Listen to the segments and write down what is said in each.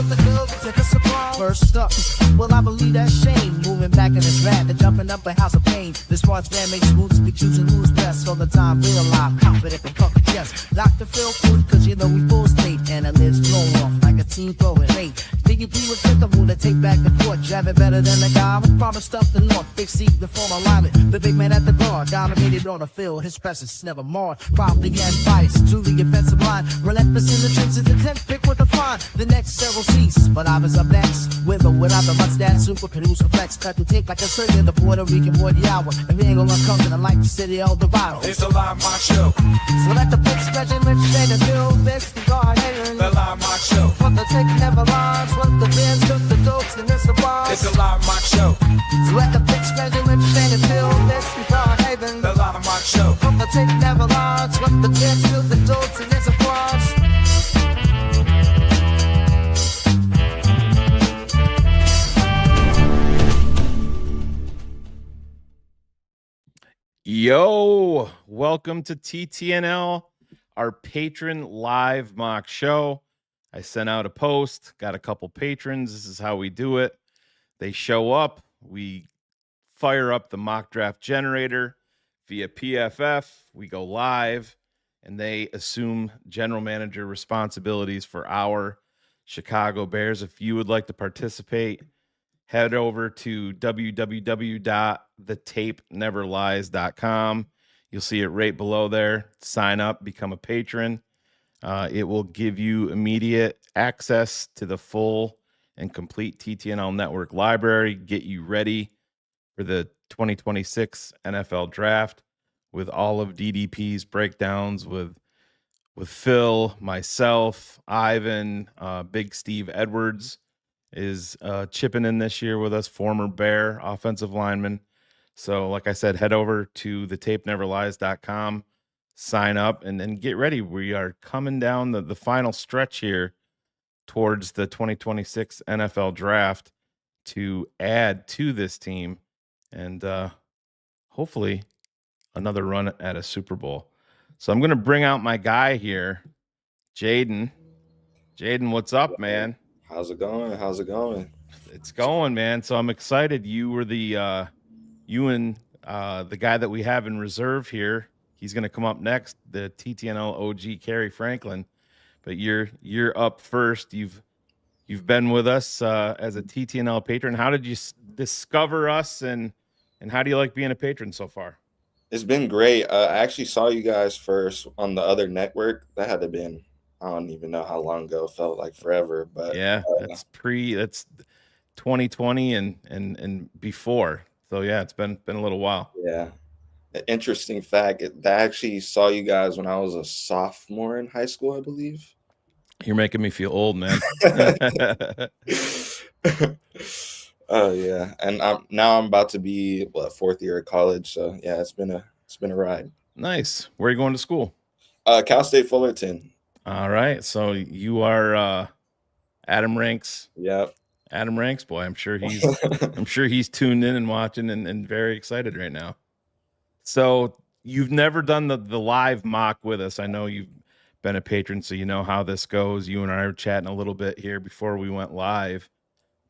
with the girls take a surprise. First up, well, I believe that's shame. Moving back in the draft and jumping up a house of pain. This part's man makes moves, be choosing who's best. All the time, real life, confident and puffy chest. Dr. Phil food, cause you know we full state. And it lives blown off like a team throwing hate. Think if we were thinkable to take back the fort. Drive it better than the guy with promised up the north. Big C, the former lineman. The big man at the guard. Dominated on the field, his presence never marred. Probably has bias to the offensive line. Relentless in the trenches, the 10th pick with the fine. The next several seats, but I was up next. With or without the mustache, super producer flex. Cut to take like a surgeon, the Puerto Rican boy, the hour. And we ain't gonna come to the like the city El Dorado. It's a live mock show. So let the big special lift stay the bill, best the guard hating. The live mock show. What the take never lies, what the bands took the dopes, and it's the bars. It's a live mock show. So let the big special lift stay the bill, best the guard hating. The live mock show. What the take never lies, what the bands took the dopes, and it's the bars. Yo, welcome to TTNL, our patron live mock show. I sent out a post, got a couple patrons. This is how we do it. They show up, we fire up the mock draft generator via PFF, we go live, and they assume general manager responsibilities for our Chicago Bears. If you would like to participate, head over to www.thetapeneverlies.com. You'll see it right below there. Sign up, become a patron. It will give you immediate access to the full and complete TTNL network library, get you ready for the 2026 NFL draft with all of DDP's breakdowns with Phil, myself, Ivan, Big Steve Edwards is chipping in this year with us, former Bear offensive lineman. So like I said, head over to thetapeneverlies.com, sign up, and then get ready. We are coming down the final stretch here towards the 2026 NFL draft to add to this team and hopefully another run at a Super Bowl. So I'm going to bring out my guy here, Jaden. Jaden, what's up, man? How's it going? How's it going? It's going, man. So I'm excited. You were the you and the guy that we have in reserve here. He's going to come up next, the TTNL OG Cary Franklin. But you're up first. You've been with us as a TTNL patron. How did you discover us, and how do you like being a patron so far? It's been great. I actually saw you guys first on the other network. That had to have been, I don't even know how long ago. It felt like forever, but yeah, that's 2020 and before. So yeah, it's been a little while. Yeah. An interesting fact, I actually saw you guys when I was a sophomore in high school, I believe. You're making me feel old, man. Oh yeah, and I'm about to be fourth year of college, so yeah, it's been a ride. Nice. Where are you going to school? Cal State Fullerton. All right, so you are Adam Ranks. Yep. Adam Ranks, boy. I'm sure he's tuned in and watching and very excited right now. So you've never done the live mock with us. I know you've been a patron, so you know how this goes. You and I were chatting a little bit here before we went live,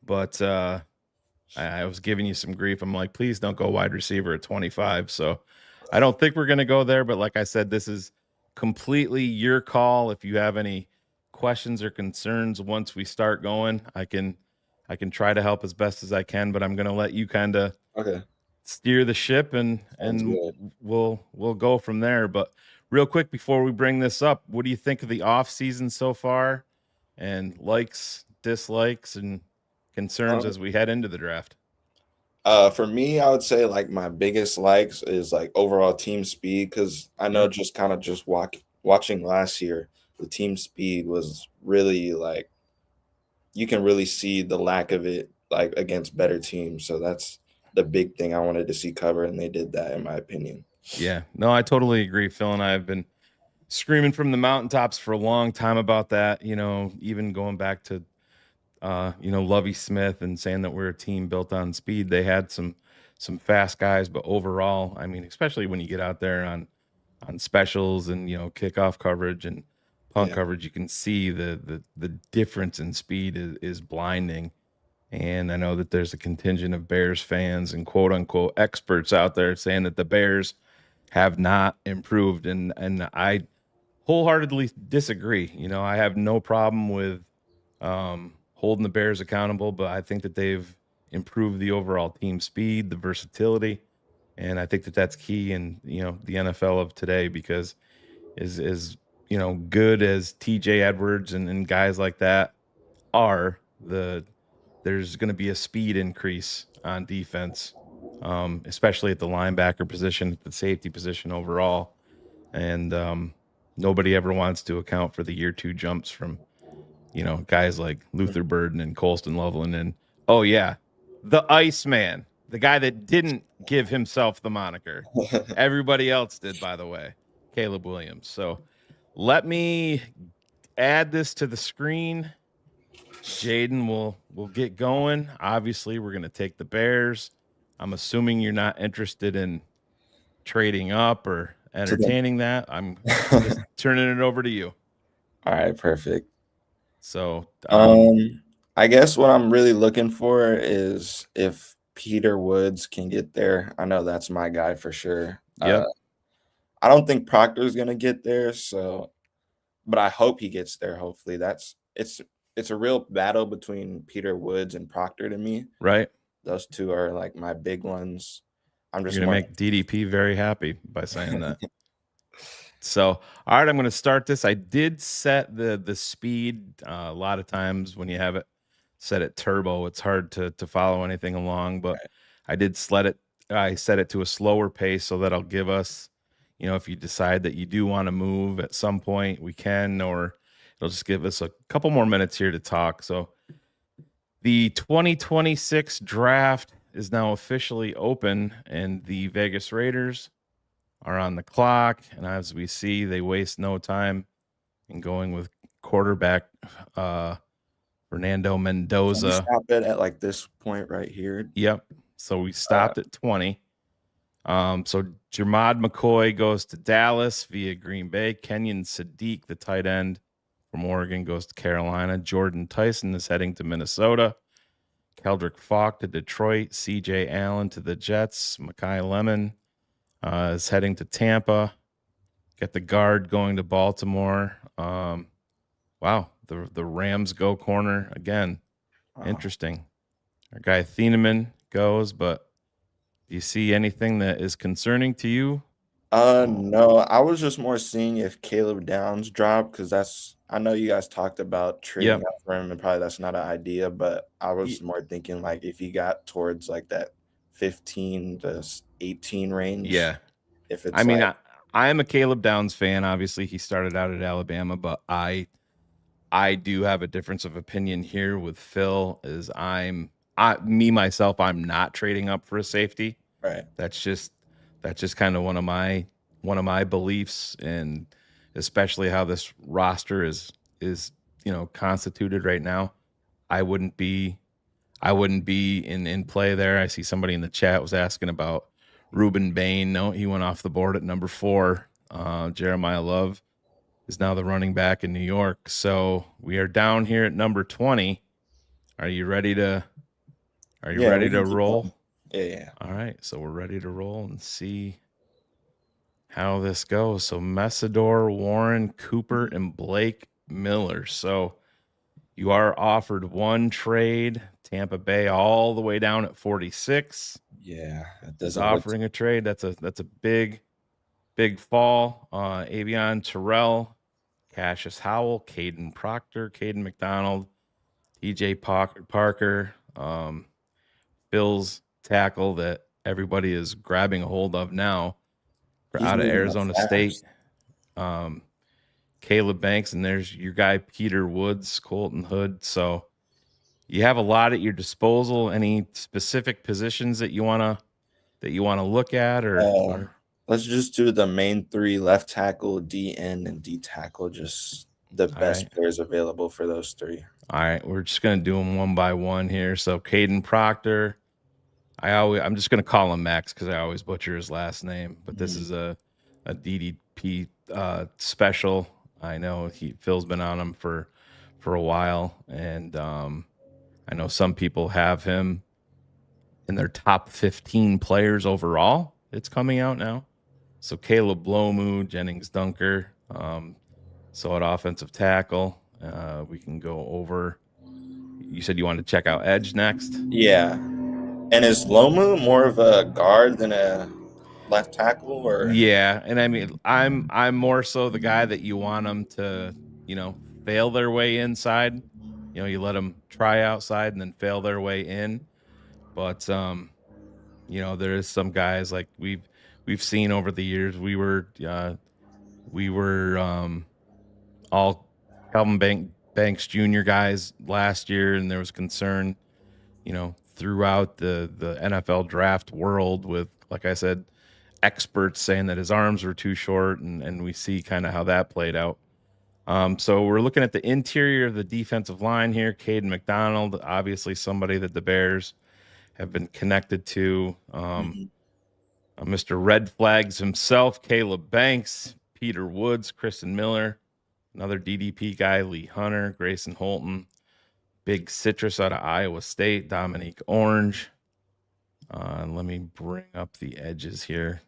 but I was giving you some grief. I'm like, please don't go wide receiver at 25. So I don't think we're going to go there. But like I said, this is completely your call. If you have any questions or concerns once we start going, I can try to help as best as I can. But I'm going to let you kind of steer the ship, and we'll go from there. But real quick before we bring this up, what do you think of the off season so far, and likes, dislikes, and concerns as we head into the draft? For me, I would say like my biggest likes is like overall team speed, because I know just watching last year, the team speed was really like you can really see the lack of it like against better teams. So that's the big thing I wanted to see covered, and they did that in my opinion. Yeah, no, I totally agree. Phil and I have been screaming from the mountaintops for a long time about that. You know, even going back to Lovie Smith and saying that we're a team built on speed. They had some fast guys, but overall, I mean, especially when you get out there on specials and kickoff coverage and punt coverage, you can see the difference in speed is blinding. And I know that there's a contingent of Bears fans and quote unquote experts out there saying that the Bears have not improved. And I wholeheartedly disagree. You know, I have no problem with holding the Bears accountable, but I think that they've improved the overall team speed, the versatility. And I think that that's key in, you know, the NFL of today, because is you know, good as TJ Edwards and guys like that are, there's going to be a speed increase on defense, especially at the linebacker position, at the safety position overall. And nobody ever wants to account for the year 2 jumps from, you know, guys like Luther Burden and Colston Loveland. And oh yeah, the Iceman, the guy that didn't give himself the moniker. Everybody else did, by the way, Caleb Williams. So let me add this to the screen. Jaden will get going. Obviously, we're going to take the Bears. I'm assuming you're not interested in trading up or entertaining that. I'm just turning it over to you. All right, perfect. So, I guess what I'm really looking for is if Peter Woods can get there. I know that's my guy for sure. Yep. I don't think Proctor's gonna get there, but I hope he gets there. Hopefully, it's a real battle between Peter Woods and Proctor to me. Right. Those two are like my big ones. I'm just You're gonna make DDP very happy by saying that. So, all right, I'm going to start this. I did set the speed. A lot of times when you have it set at turbo, it's hard to follow anything along. But I did I set it to a slower pace so that'll give us, you know, if you decide that you do want to move at some point, we can, or it'll just give us a couple more minutes here to talk. So the 2026 draft is now officially open, and the Vegas Raiders are on the clock. And as we see, they waste no time in going with quarterback Fernando Mendoza. Stop it at like this point right here. Yep. So we stopped at 20. So Jermod McCoy goes to Dallas via Green Bay. Kenyon Sadiq, the tight end from Oregon, goes to Carolina. Jordan Tyson is heading to Minnesota. Keldrick Falk to Detroit. CJ Allen to the Jets. Mekhi Lemon is heading to Tampa. Get the guard going to Baltimore. Wow, the Rams go corner again. Interesting. Our guy Thieneman goes, but do you see anything that is concerning to you? No, I was just more seeing if Caleb Downs dropped, because I know you guys talked about trading out for him, and probably that's not an idea, but I was more thinking like if he got towards like that 15 to 18 range. Yeah. If it's I am a Caleb Downs fan. Obviously, he started out at Alabama, but I do have a difference of opinion here with Phil. I'm not trading up for a safety. Right. That's just kind of one of my beliefs, and especially how this roster is you know, constituted right now. I wouldn't be in play there. I see somebody in the chat was asking about Ruben Bain. No, he went off the board at number 4. Jeremiah Love is now the running back in New York. So we are down here at number 20. Are you ready to roll? Yeah. All right. So we're ready to roll and see how this goes. So Messidor, Warren, Cooper, and Blake Miller. So you are offered one trade. Tampa Bay all the way down at 46. Yeah. Is offering a trade. That's a big fall. Avion Terrell, Cassius Howell, Caden Proctor, Caden McDonald, TJ Parker, Phil's tackle that everybody is grabbing a hold of now out of Arizona State. Caleb Banks, and there's your guy Peter Woods, Colton Hood. So you have a lot at your disposal. Any specific positions that you wanna look at, or let's just do the main 3: left tackle, DN, and D tackle. Just the best players available for those 3. All right, we're just gonna do them one by one here. So Caden Proctor, I'm just gonna call him Max because I always butcher his last name, but this is a DDP special. I know Phil's been on him for a while, and I know some people have him in their top 15 players overall. It's coming out now. So Caleb Lomu, Jennings Dunker, so at offensive tackle, we can go over. You said you wanted to check out edge next. Yeah. And is Lomu more of a guard than a left tackle, or? Yeah, and I mean, I'm more so the guy that you want them to, fail their way inside. You let them try outside and then fail their way in. But there is some guys like we've seen over the years. We were all Calvin Banks Jr. guys last year, and there was concern, throughout the NFL draft world with, like I said, experts saying that his arms were too short, and we see kind of how that played out. So we're looking at the interior of the defensive line here. Caden McDonald, obviously somebody that the Bears have been connected to. Mr. Red Flags himself, Caleb Banks, Peter Woods, Kristen Miller, another DDP guy, Lee Hunter, Grayson Halton, Big Citrus out of Iowa State, Dominique Orange. Let me bring up the edges here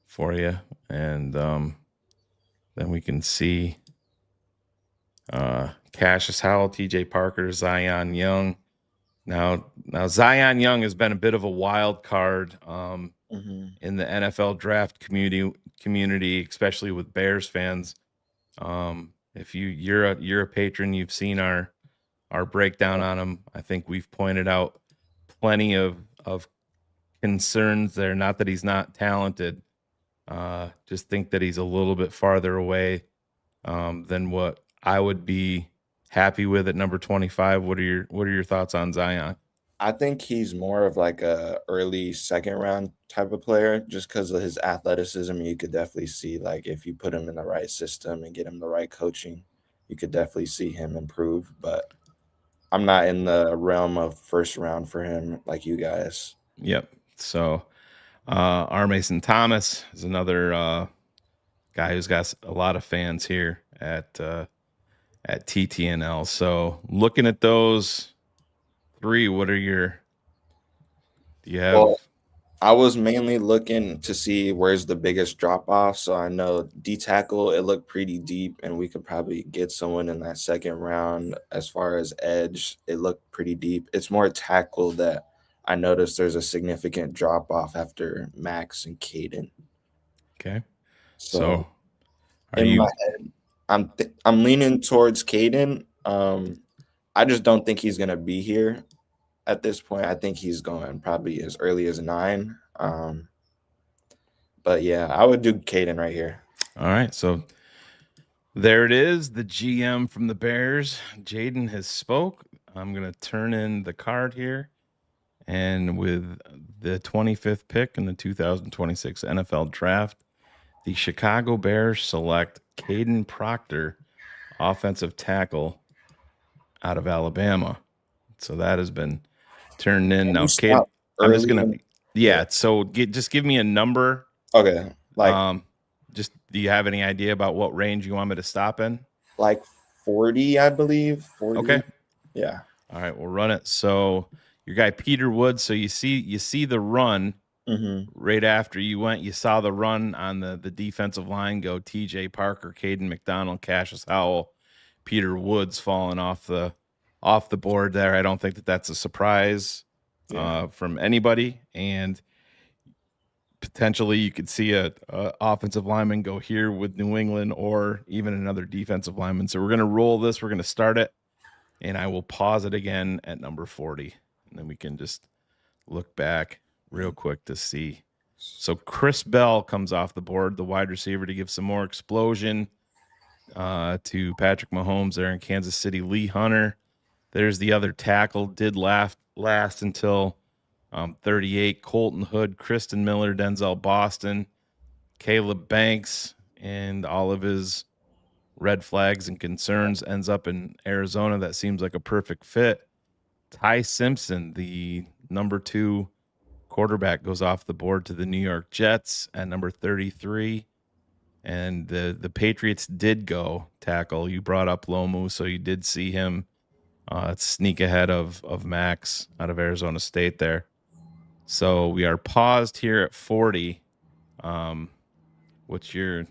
for you, and then we can see Cashius, Howell, TJ Parker, Zion Young. Now Zion Young has been a bit of a wild card in the NFL draft community, especially with Bears fans. If you're a patron, you've seen our breakdown on him. I think we've pointed out plenty of concerns there. Not that he's not talented, just think that he's a little bit farther away than what I would be happy with at number 25. What are your thoughts on Zion? I think he's more of like a early second round type of player, just because of his athleticism. You could definitely see, like, if you put him in the right system and get him the right coaching, you could definitely see him improve. But I'm not in the realm of first round for him like you guys. Yep. So R. Mason Thomas is another guy who's got a lot of fans here at TTNL. So looking at those three, do you have? Well, I was mainly looking to see where's the biggest drop off. So I know D tackle, it looked pretty deep, and we could probably get someone in that second round. As far as edge, it looked pretty deep. It's more tackle that I noticed there's a significant drop off after Max and Kaden. Okay. So are you? My head, I'm leaning towards Kaden. I just don't think he's gonna be here at this point. I think he's going probably as early as 9. But yeah, I would do Kaden right here. All right, so there it is. The GM from the Bears, Jaden, has spoke. I'm gonna turn in the card here, and with the 25th pick in the 2026 NFL Draft, the Chicago Bears select Caden Proctor, offensive tackle out of Alabama. So that has been turned in. Now, Caden, I'm just gonna, So just give me a number. Okay. Like, just do you have any idea about what range you want me to stop in? Like 40, I believe. 40. Okay. Yeah. All right, we'll run it. So your guy Peter Woods. So you see the run. Right after you went, you saw the run on the defensive line go TJ Parker, Caden McDonald, Cashius Howell, Peter Woods falling off the board there. I don't think that's a surprise from anybody, and potentially you could see a offensive lineman go here with New England, or even another defensive lineman. So we're going to roll this. We're going to start it, and I will pause it again at number 40, and then we can just look back real quick to see. So Chris Bell comes off the board, the wide receiver, to give some more explosion to Patrick Mahomes there in Kansas City. Lee Hunter, there's the other tackle, did last until 38. Colton Hood, Kristen Miller, Denzel Boston, Caleb Banks, and all of his red flags and concerns ends up in Arizona. That seems like a perfect fit. Ty Simpson, the number 2 quarterback, goes off the board to the New York Jets at number 33. And the Patriots did go tackle. You brought up Lomu, so you did see him sneak ahead of Max out of Arizona State there. So we are paused here at 40. What's your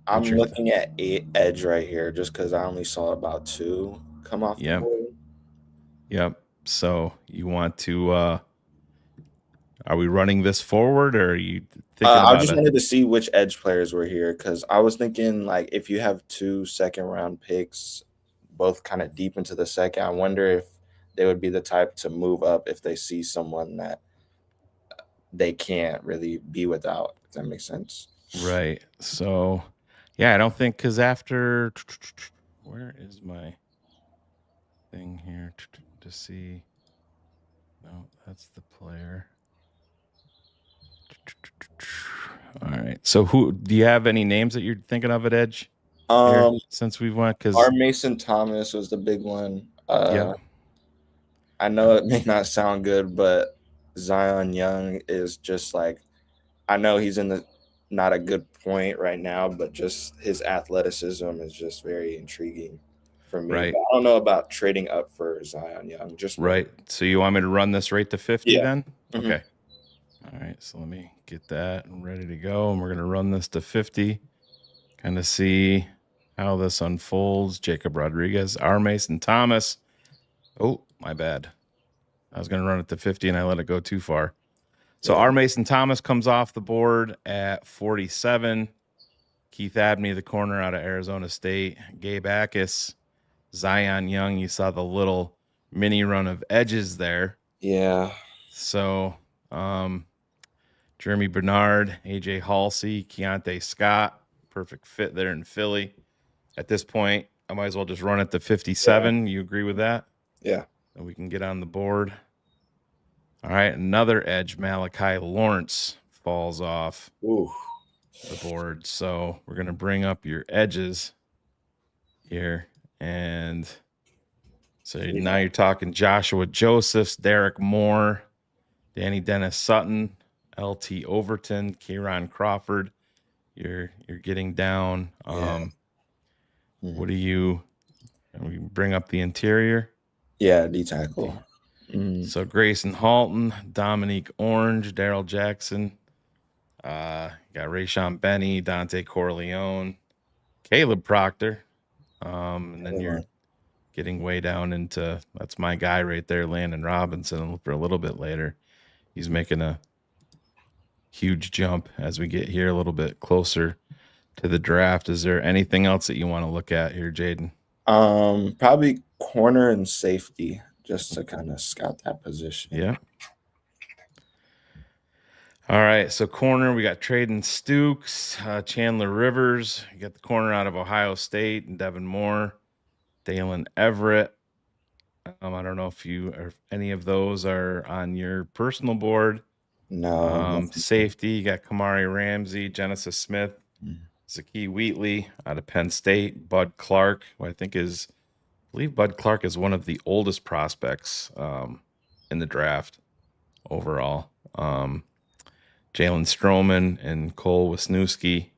I'm your looking at 8 edge right here just because I only saw about 2 come off the Yep. board. Yep. So you want to are we running this forward, or are you thinking I about just it? wanted to see which edge players were here because I was thinking like if you have 2 second-round picks, both kind of deep into the second, I wonder if they would be the type to move up if they see someone that they can't really be without. If that makes sense. Right. So yeah, I don't think, because after where is my thing here to see? No, that's the player. All right. So who do you have any names that you're thinking of at edge here since we've went? Because Our Mason Thomas was the big one. yeah, I know it may not sound good, but Zion Young is just like, I know he's in the not a good point right now, but just his athleticism is just very intriguing for me. right, But I don't know about trading up for Zion Young. Just right. So you want me to run this right to 50 Yeah. then? Mhm. Okay. All right. So let me get that ready to go, and we're gonna run this to 50. Kind of see how this unfolds. Jacob Rodriguez, R. Mason Thomas. Oh, my bad. I was going to run it to 50 and I let it go too far. So Yeah. R. Mason Thomas comes off the board at 47. Keith Abney, the corner out of Arizona State. Gabe Akis, Zion Young. You saw the little mini run of edges there. Yeah. So Jeremy Bernard, AJ Halsey, Keontae Scott. Perfect fit there in Philly. At this point, I might as well just run it to 57. You agree with that? Yeah. And we can get on the board. All right, another edge, Malachi Lawrence, falls off Ooh. the board. So we're going to bring up your edges here. And so now you're talking Joshua Josephs, Derek Moore, Danny Dennis Sutton, LT Overton, Kieran Crawford. You're getting down. What do you, and we bring up the interior? Yeah, D tackle. Mhm. So Grayson Halton, Dominique Orange, Daryl Jackson, got Rayshon Benny, Dante Corleone, Caleb Proctor, and then you're getting way down into, that's my guy right there, Landon Robinson, for a little bit later. He's making a huge jump as we get here a little bit closer to the draft. Is there anything else that you want to look at here, Jaden? Probably corner and safety just to kind of scout that position. Yeah. All right, so corner, we got Traden Stukes, Chandler Rivers. You got the corner out of Ohio State, and Devin Moore, Dalen Everett. I don't know if you or any of those are on your personal board. No. Safety, you got Kamari Ramsey, Genesis Smith, Zakee Wheatley out of Penn State, Bud Clark, who I believe Bud Clark is one of the oldest prospects in the draft overall. Jalen Stroman and Cole Wisniewski.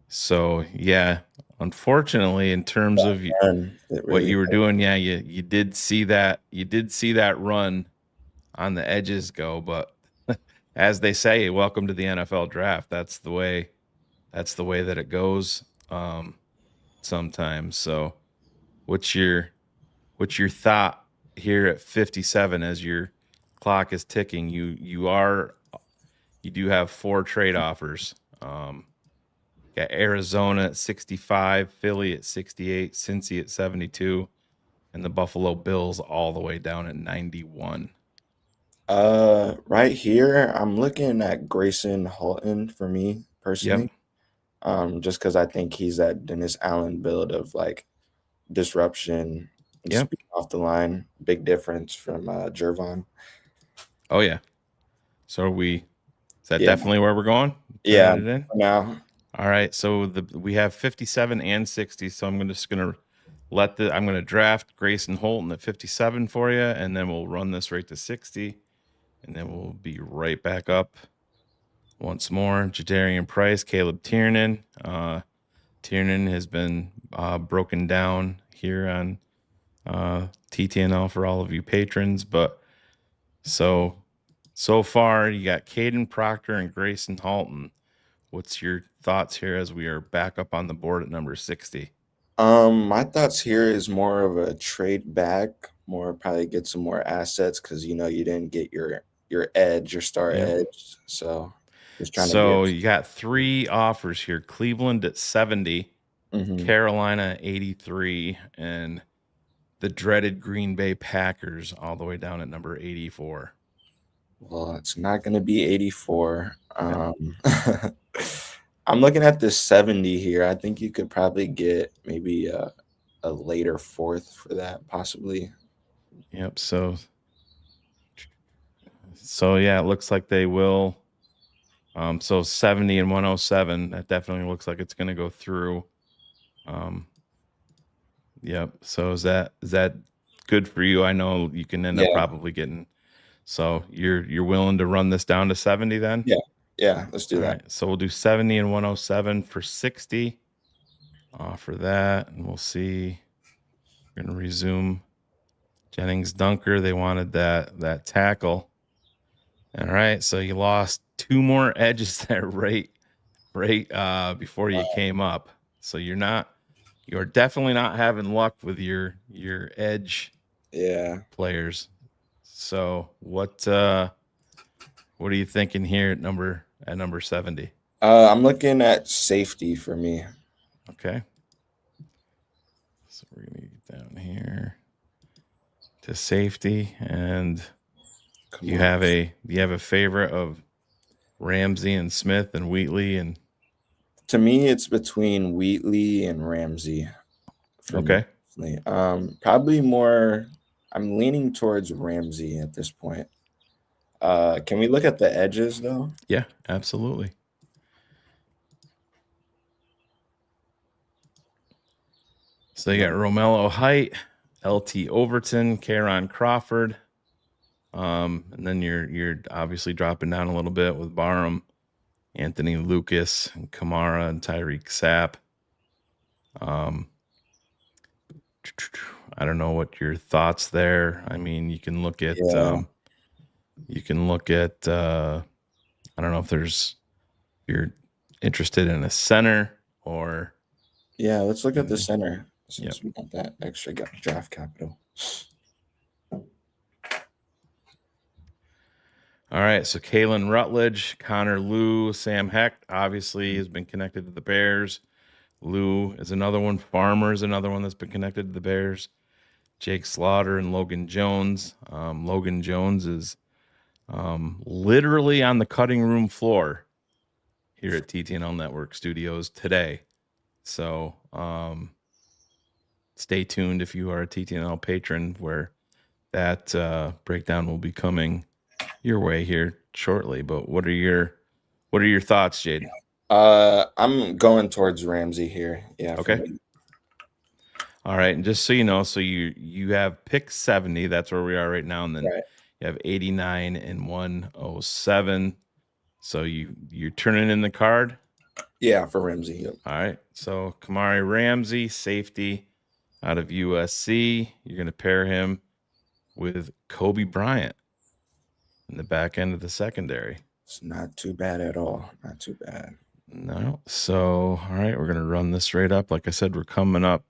So yeah, unfortunately, in terms of what you were doing, yeah, you did see that run on the edges go, but as they say, welcome to the NFL draft. That's the way that it goes sometimes. So what's your thought here at 57 as your clock is ticking? You do have 4 trade offers. Got Arizona at 65, Philly at 68, Cincy at 72, and the Buffalo Bills all the way down at 91. Right here, I'm looking at Grayson Halton for me personally. Just because I think he's that Dennis Allen build of like disruption and speed off the line. Big difference from Jervon. Oh yeah. So is that definitely where we're going? Yeah. Now. All right. So we have 57 and 60. So I'm just gonna I'm gonna draft Grayson Holton at 57 for you, and then we'll run this right to 60, and then we'll be right back up once more. Jadarian Price, Caleb Tiernan. Tiernan has been broken down here on TTNL for all of you patrons. But so far, you got Caden, Proctor, and Grayson Halton. What's your thoughts here as we are back up on the board at number 60? My thoughts here is more of a trade back, more probably get some more assets because you didn't get your edge, your star edge. So just trying to you got 3 offers here: Cleveland at 70, Carolina at 83, and the dreaded Green Bay Packers all the way down at number 84. Well, it's not going to be 84. I'm looking at this 70 here. I think you could probably get maybe a later 4th for that, possibly. Yep. So yeah, it looks like they will. So 70 and 107. That definitely looks like it's going to go through. Yep. So is that good for you? I know you can end up probably getting. So you're willing to run this down to 70 then? Yeah. Let's do that. Right, so we'll do 70 and 107 for 60. For that, and we'll see. We're gonna resume Jennings Dunker. They wanted that tackle. All right, so you lost 2 more edges there right before you came up. So you're definitely not having luck with your edge players. So what are you thinking here at number 70? I'm looking at safety for me. Okay. So we're gonna get down here to safety, and you have a favorite of Ramsey and Smith and Wheatley, and to me it's between Wheatley and Ramsey. Okay. Probably more. I'm leaning towards Ramsey at this point. Can we look at the edges though? Yeah, absolutely. So you got Romello Height, LT Overton, Caron Crawford, and then you're obviously dropping down a little bit with Barham, Anthony Lucas, and Kamara, and Tyreek Sapp. I don't know what your thoughts there. I mean, you can look at I don't know if you're interested in a center or. Yeah, let's look at the center since we want that extra draft capital. All right, so Kalen Rutledge, Connor Liu, Sam Hecht obviously has been connected to the Bears. Liu is another one. Farmer is another one that's been connected to the Bears. Jake Slaughter and Logan Jones. Logan Jones is literally on the cutting room floor here at TTNL Network Studios today. So stay tuned if you are a TTNL patron, where that breakdown will be coming your way here shortly. But what are your thoughts, Jaden? I'm going towards Ramsey here. Yeah. Okay. All right, and just so you know, so you have pick 70. That's where we are right now, and then you have 89 and 107. So you're turning in the card. Yeah, for Ramsey. Yep. All right. So Kamari Ramsey, safety out of USC. You're going to pair him with Kobe Bryant in the back end of the secondary. It's not too bad at all. Not too bad. No. So, all right, we're going to run this right up. Like I said, we're coming up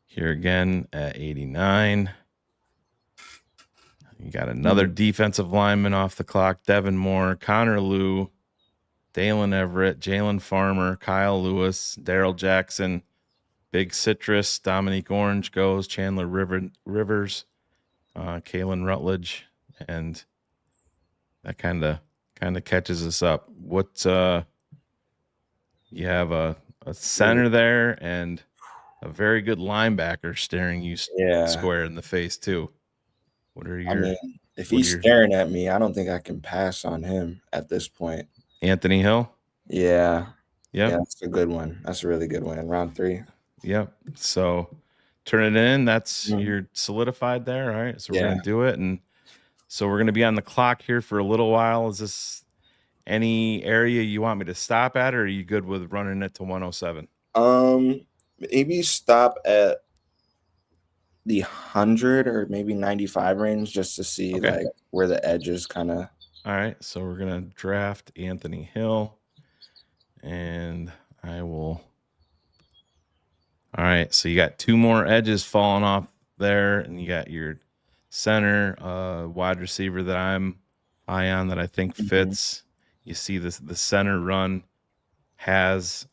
here again at 89. You got another defensive lineman off the clock: Devin Moore, Connor Liu, Dalen Everett, Jalen Farmer, Kyle Lewis, Daryl Jackson, Big Citrus, Dominique Orange goes, Chandler Rivers, Kalen Rutledge, and that kind of catches us up. What you have a center there and a very good linebacker staring you square in the face too. What are your? If he's staring at me, I don't think I can pass on him at this point. Anthony Hill? Yeah. Yep. Yeah, that's a good one. That's a really good one in round 3. Yep. So turn it in. That's you're solidified there. All right. So we're going to do it. And so we're going to be on the clock here for a little while. any area you want me to stop at, or are you good with running it to 107? Maybe stop at the 100 or maybe 95 range just to see Okay. like where the edges kind of. All right, so we're gonna draft Anthony Hill, and I will. All right, so you got 2 more edges falling off there, and you got your center, wide receiver that I'm high on that I think fits. You see this, the center run has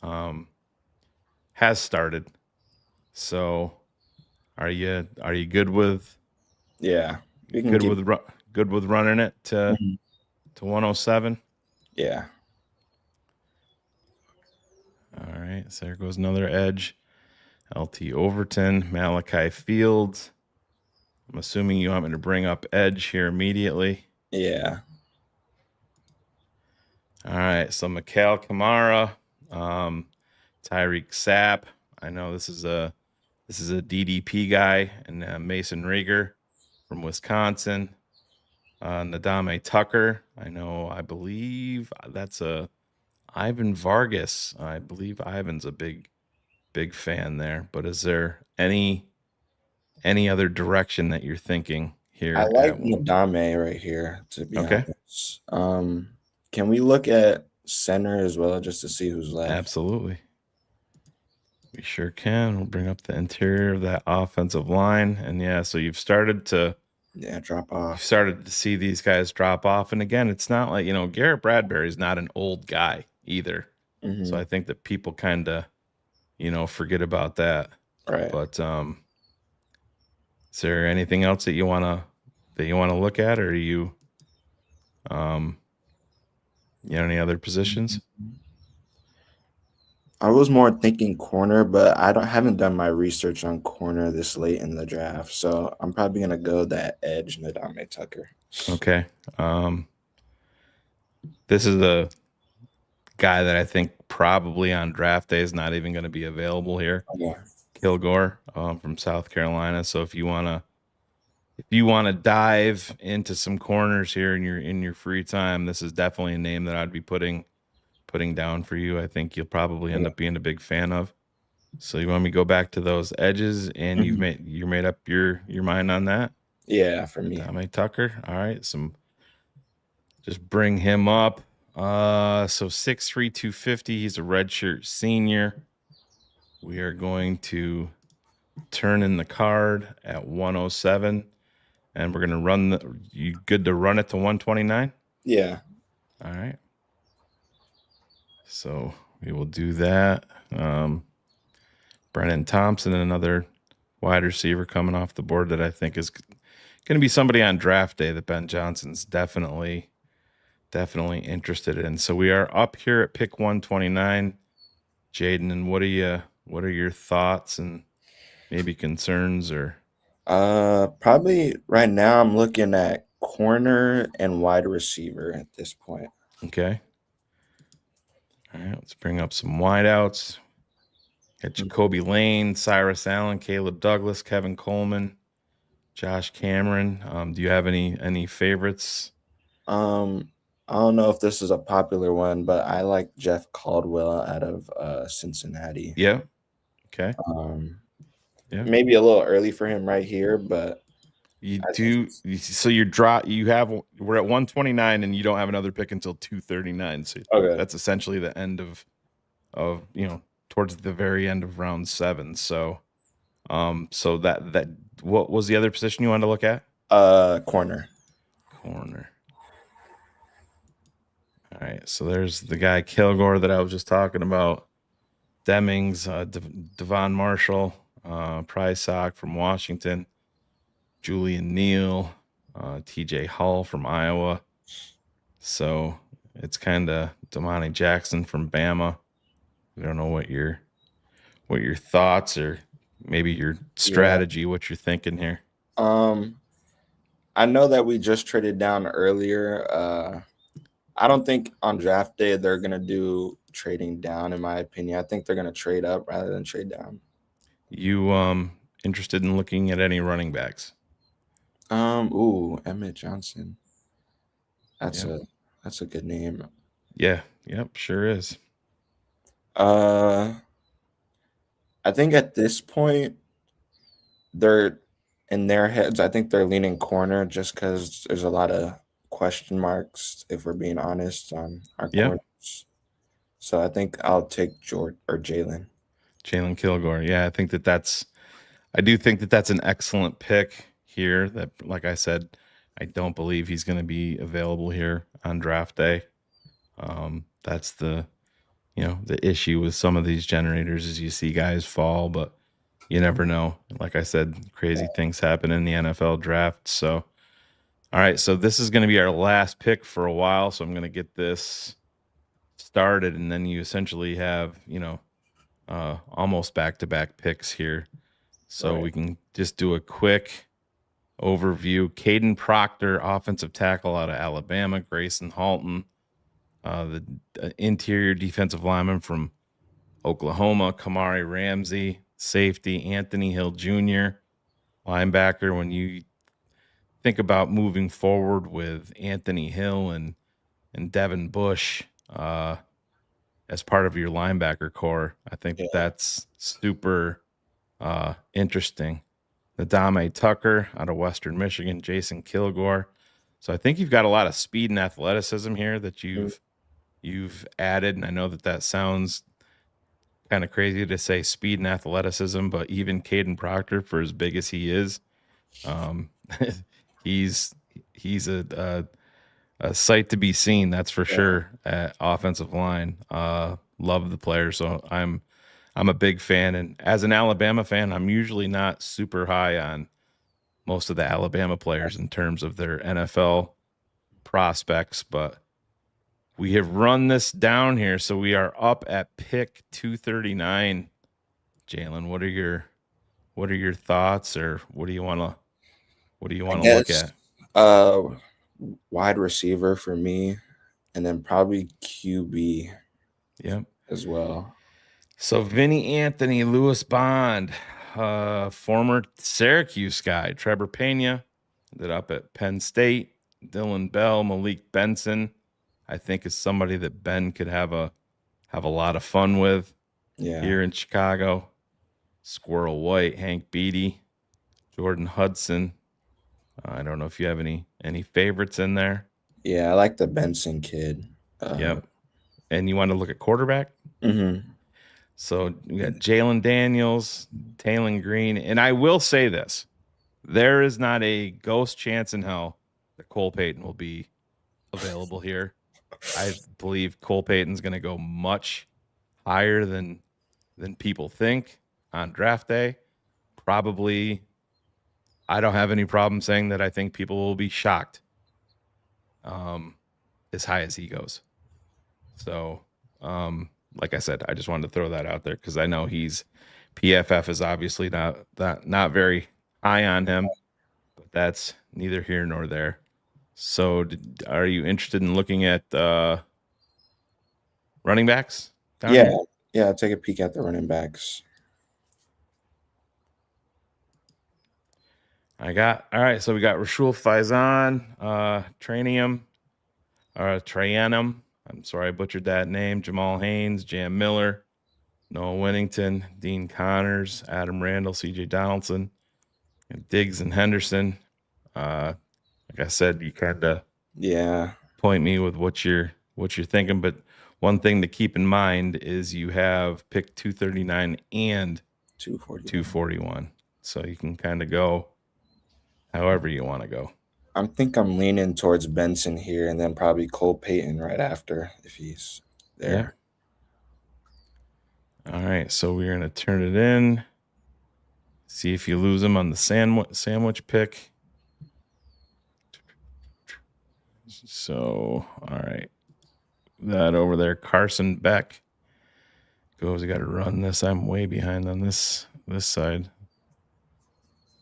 started. So, are you good with Yeah, we can keep. good with running it to Mhm. to 107? Yeah. All right, so there goes another edge. LT Overton, Malachi Fields. I'm assuming you want me to bring up edge here immediately. Yeah. All right, so Mikhail Kamara, Tyreek Sapp. I know this is a DDP guy, and Mason Rieger from Wisconsin. Nadame Tucker. I believe that's a Ivan Vargas. I believe Ivan's a big fan there. But is there any other direction that you're thinking here? I like Nadame right here, to be Okay. honest. Can we look at center as well just to see who's left? Absolutely. We sure can. We'll bring up the interior of that offensive line. And yeah, so you've started to drop off. You've started to see these guys drop off. And again, it's not like, Garrett Bradbury is not an old guy either. Mhm. So I think that people kind of, forget about that. Right. But is there anything else that you want to look at, or are you any other positions? I was more thinking corner, but haven't done my research on corner this late in the draft, so I'm probably gonna go that edge Nadame Tucker. Okay. This is a guy that I think probably on draft day is not even going to be available here. Yeah. Kilgore from South Carolina. So if you wanna dive into some corners here in your free time, this is definitely a name that I'd be putting down for you. I think you'll probably end up being a big fan of. So you want me to go back to those edges, and you're made up your mind on that? Yeah, for me. Tommy Tucker. All right, just bring him up. So 6'3", 250. He's a redshirt senior. We are going to turn in the card at 107, and we're going to run you good to run it to 129? Yeah. All right. So we will do that. Brennan Thompson, another wide receiver coming off the board that I think is going to be somebody on draft day that Ben Johnson's definitely interested in. So we are up here at pick 129. Jaden, and what are your thoughts and maybe concerns? Or probably right now I'm looking at corner and wide receiver at this point. Okay. All right, let's bring up some wideouts. Got Jacoby Lane, Cyrus Allen, Caleb Douglas, Kevin Coleman, Josh Cameron. Do you have any favorites? I don't know if this is a popular one, but I like Jeff Caldwell out of Cincinnati. Yeah. Okay. Yeah. Maybe a little early for him right here, but so we're at 129 and you don't have another pick until 239. So that's essentially the end of towards the very end of round 7. So that what was the other position you wanted to look at? Corner. All right, so there's the guy Kilgore that I was just talking about. Demings, Devon Marshall, Prysock from Washington, Julian Neal, TJ Hull from Iowa. So it's kind of Damani Jackson from Bama. I don't know what your thoughts or maybe your strategy, what you're thinking here. I know that we just traded down earlier. I don't think on draft day they're going to do trading down, in my opinion. I think they're going to trade up rather than trade down. You interested in looking at any running backs? Emmett Johnson. That's a good name. Yeah. Yep. Sure is. Uh, I think at this point they're in their heads. I think they're leaning corner just because there's a lot of question marks, if we're being honest, on our Yep. corners. So I think I'll take Jord or Jalen. Jalen Kilgore. Yeah, I do think that that's an excellent pick here. That, like I said, I don't believe he's going to be available here on draft day. That's the issue with some of these generators is you see guys fall, but you never know. Like I said, crazy things happen in the NFL draft. So, all right, so this is going to be our last pick for a while. So I'm going to get this started, and then you essentially have almost back-to-back picks here. So Right. we can just do a quick overview. Caden Proctor, offensive tackle out of Alabama. Grayson Halton, the interior defensive lineman from Oklahoma. Kamari Ramsey, safety. Anthony Hill Jr., linebacker. When you think about moving forward with Anthony Hill and Devin Bush as part of your linebacker core, I think Yeah. that's super interesting. Nadame Tucker out of Western Michigan, Jason Kilgore. So I think you've got a lot of speed and athleticism here that you've added, and I know that sounds kind of crazy to say speed and athleticism, but even Caden Proctor, for as big as he is, um, he's a sight to be seen. That's for Yeah. sure. At offensive line, love the player. So I'm a big fan, and as an Alabama fan, I'm usually not super high on most of the Alabama players in terms of their NFL prospects, but we have run this down here, so we are up at pick 239. Jalen, what are your thoughts, or what do you want I to look guess at? uh wide receiver for me, and then probably QB Yep. as well. So Vinny Anthony, Lewis Bond, former Syracuse guy, Trevor Pena, ended up at Penn State. Dylan Bell, Malik Benson, I think is somebody that Ben could have a lot of fun with Yeah. here in Chicago. Squirrel White, Hank Beatty, Jordan Hudson. I don't know if you have any favorites in there. Yeah, I like the Benson kid. Yep. And you want to look at quarterback? Mhm. So we got Jalen Daniels, Taylon Green, and I will say this: there is not a ghost chance in hell that Cole Payton will be available here. I believe Cole Payton's going to go much higher than people think on draft day. Probably, I don't have any problem saying that I think people will be shocked as high as he goes. So, like I said, I just wanted to throw that out there because I know PFF is obviously not very high on him, but that's neither here nor there. So, are you interested in looking at running backs down Yeah. here? Yeah, take a peek at the running backs. All right. So we got Rashul Faison, Trayanum. I'm sorry I butchered that name. Jamal Haynes, Jam Miller, Noah Winnington, Dean Connors, Adam Randall, CJ Donaldson, and Diggs and Henderson. Like I said, you kind of Yeah. point me with what you're thinking, but one thing to keep in mind is you have pick 239 and 240. 241. So you can kind of go however you want to go. I think I'm leaning towards Benson here, and then probably Cole Payton right after if he's there. All right, so we're gonna turn it in. See if you lose him on the sandwich pick. So, all right, that over there, Carson Beck goes. I got to run this. I'm way behind on this side.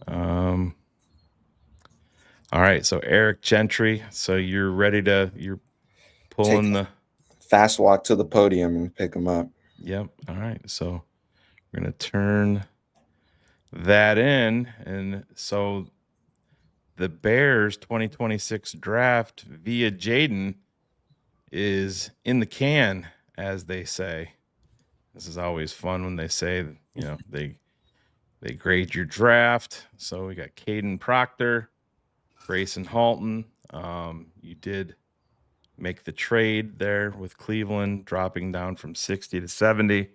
All right, so Eric Gentry. So you're Take pulling a the. fast walk to the podium and pick him up. Yep. All right, so we're gonna turn that in, and so the Bears 2026 draft via Jaden is in the can, as they say. This is always fun when they say, they grade your draft. So we got Caden Proctor, Grayson Halton. You did make the trade there with Cleveland, dropping down from 60 to 70,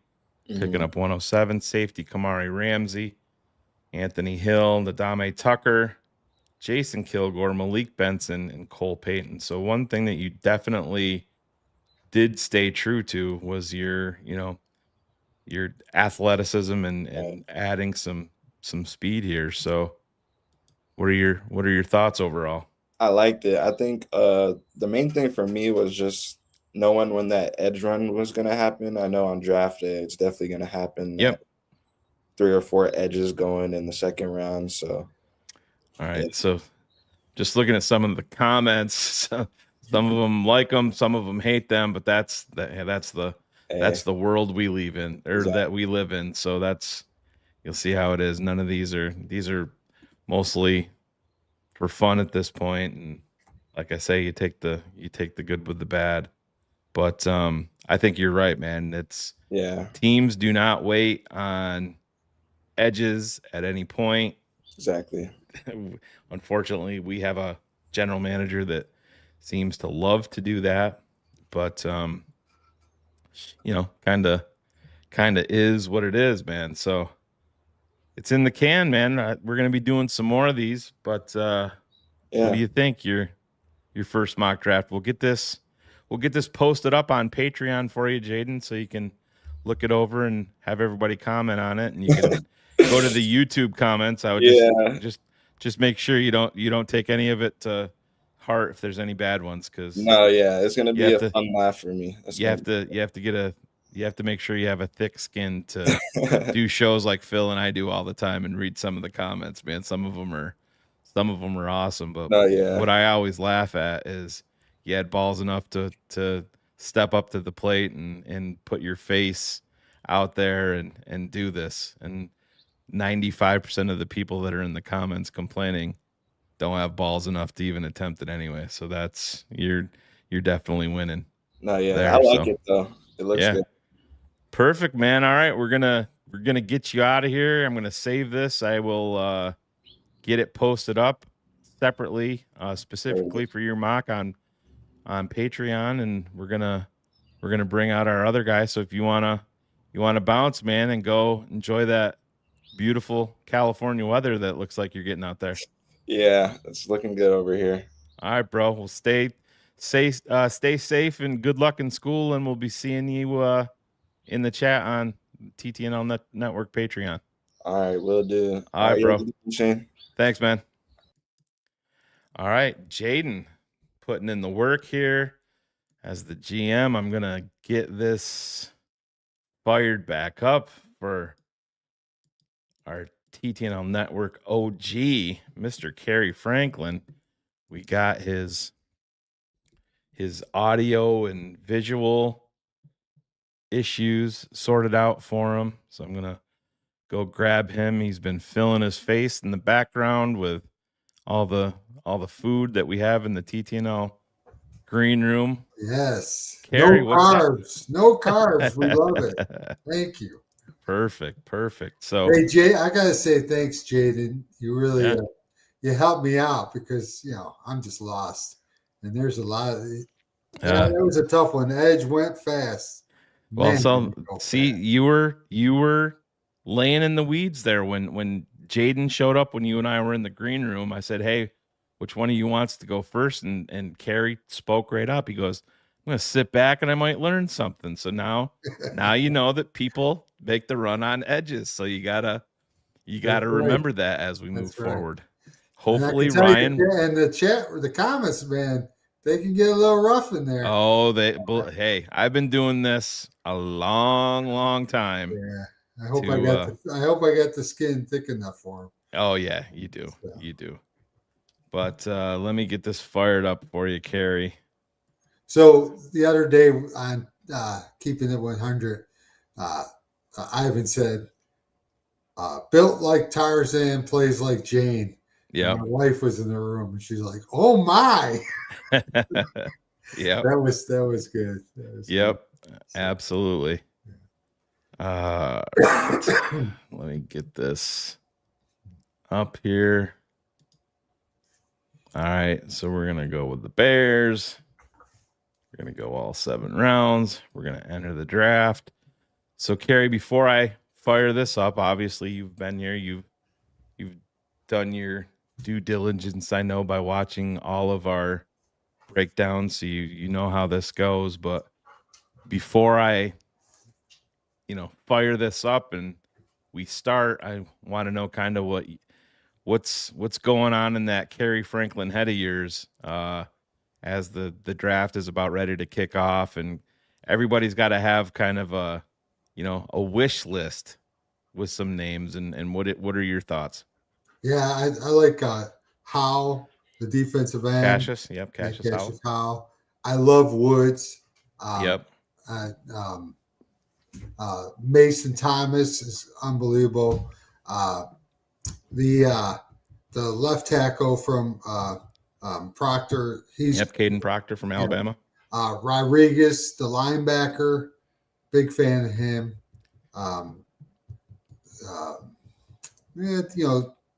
picking up 107. Safety Kamari Ramsey, Anthony Hill, Nadame Tucker, Jason Kilgore, Malik Benson, and Cole Payton. So one thing that you definitely did stay true to was your athleticism and adding some speed here. So what are your thoughts overall? I liked it. I think the main thing for me was just knowing when that edge run was going to happen. I know on draft day it's definitely going to happen. Yep. 3 or 4 edges going in the second round. So, all right. Yeah. So just looking at some of the comments, some of them like them, some of them hate them, but that's the world we live in, or exactly. that we live in. So you'll see how it is. None of these are mostly for fun at this point. And like I say, you take the good with the bad, but I think you're right, man. Teams do not wait on edges at any point. Exactly. Unfortunately, we have a general manager that seems to love to do that, but kind of is what it is, man. So it's in the can, man. We're going to be doing some more of these, but what do you think? Your first mock draft. We'll get this posted up on Patreon for you, Jaden, so you can look it over and have everybody comment on it, and you can go to the YouTube comments. I would just make sure you don't take any of it to heart if there's any bad ones, because it's going to be a fun laugh for me. You have to make sure you have a thick skin to do shows like Phil and I do all the time and read some of the comments, man. Some of them are awesome, but what I always laugh at is you had balls enough to step up to the plate and put your face out there and do this. And 95% of the people that are in the comments complaining don't have balls enough to even attempt it anyway. So you're definitely winning. I like it though. It looks good. Perfect, man. All right, we're gonna get you out of here. I'm gonna save this. I will get it posted up separately, specifically for your mock on Patreon, and we're gonna bring out our other guy. So if you wanna bounce, man, and go enjoy that beautiful California weather that looks like you're getting out there. Yeah, it's looking good over here. All right, bro. Well, stay safe and good luck in school, and we'll be seeing you in the chat on TTNL Network Patreon. All right, will do. All right, bro. Thanks, man. All right, Jaden putting in the work here as the GM. I'm gonna get this fired back up for our TTNL Network OG, Mr. Cary Franklin. We got his audio and visual issues sorted out for him. So I'm going to go grab him. He's been filling his face in the background with all the food that we have in the TTNL green room. Yes. Cary, no carbs. We love it. Thank you. Perfect. So, hey, Jay, I gotta say thanks, Jaden. You really you helped me out because I'm just lost, and there's a lot of. That was a tough one. Edge went fast. Well, you were laying in the weeds there when Jaden showed up. When you and I were in the green room, I said, "Hey, which one of you wants to go first?" And Cary spoke right up. He goes, "I'm going to sit back and I might learn something." So now you know that people make the run on edges. So you gotta remember that as we move forward. Hopefully, Ryan and the chat or the comments, man, they can get a little rough in there. Oh, hey, I've been doing this a long time. Yeah, I hope I got the skin thick enough for them. Oh yeah, you do, you do. But let me get this fired up for you, Cary. So the other day on Keeping It 100, Ivan said, "Built like Tarzan, plays like Jane." Yeah, my wife was in the room and she's like, "Oh my!" Yep. That was good. That was Yep. good. Absolutely. Let me get this up here. All right. So we're going to go with the Bears. We're going to go all 7 rounds. We're going to enter the draft. So, Cary, before I fire this up, obviously you've been here. You've done your due diligence, I know, by watching all of our breakdowns. So you know how this goes. But before I, fire this up and we start, I want to know kind of what's going on in that Cary Franklin head of yours as the draft is about ready to kick off, and everybody's got to have kind of a wish list with some names, and what are your thoughts? Yeah, I like Howell, the defensive end. Cassius, yep, Cassius Howell. Howell. I love Woods. Yep. Mason Thomas is unbelievable. The left tackle from Proctor, Caden Proctor from Alabama. Rodriguez, the linebacker, big fan of him.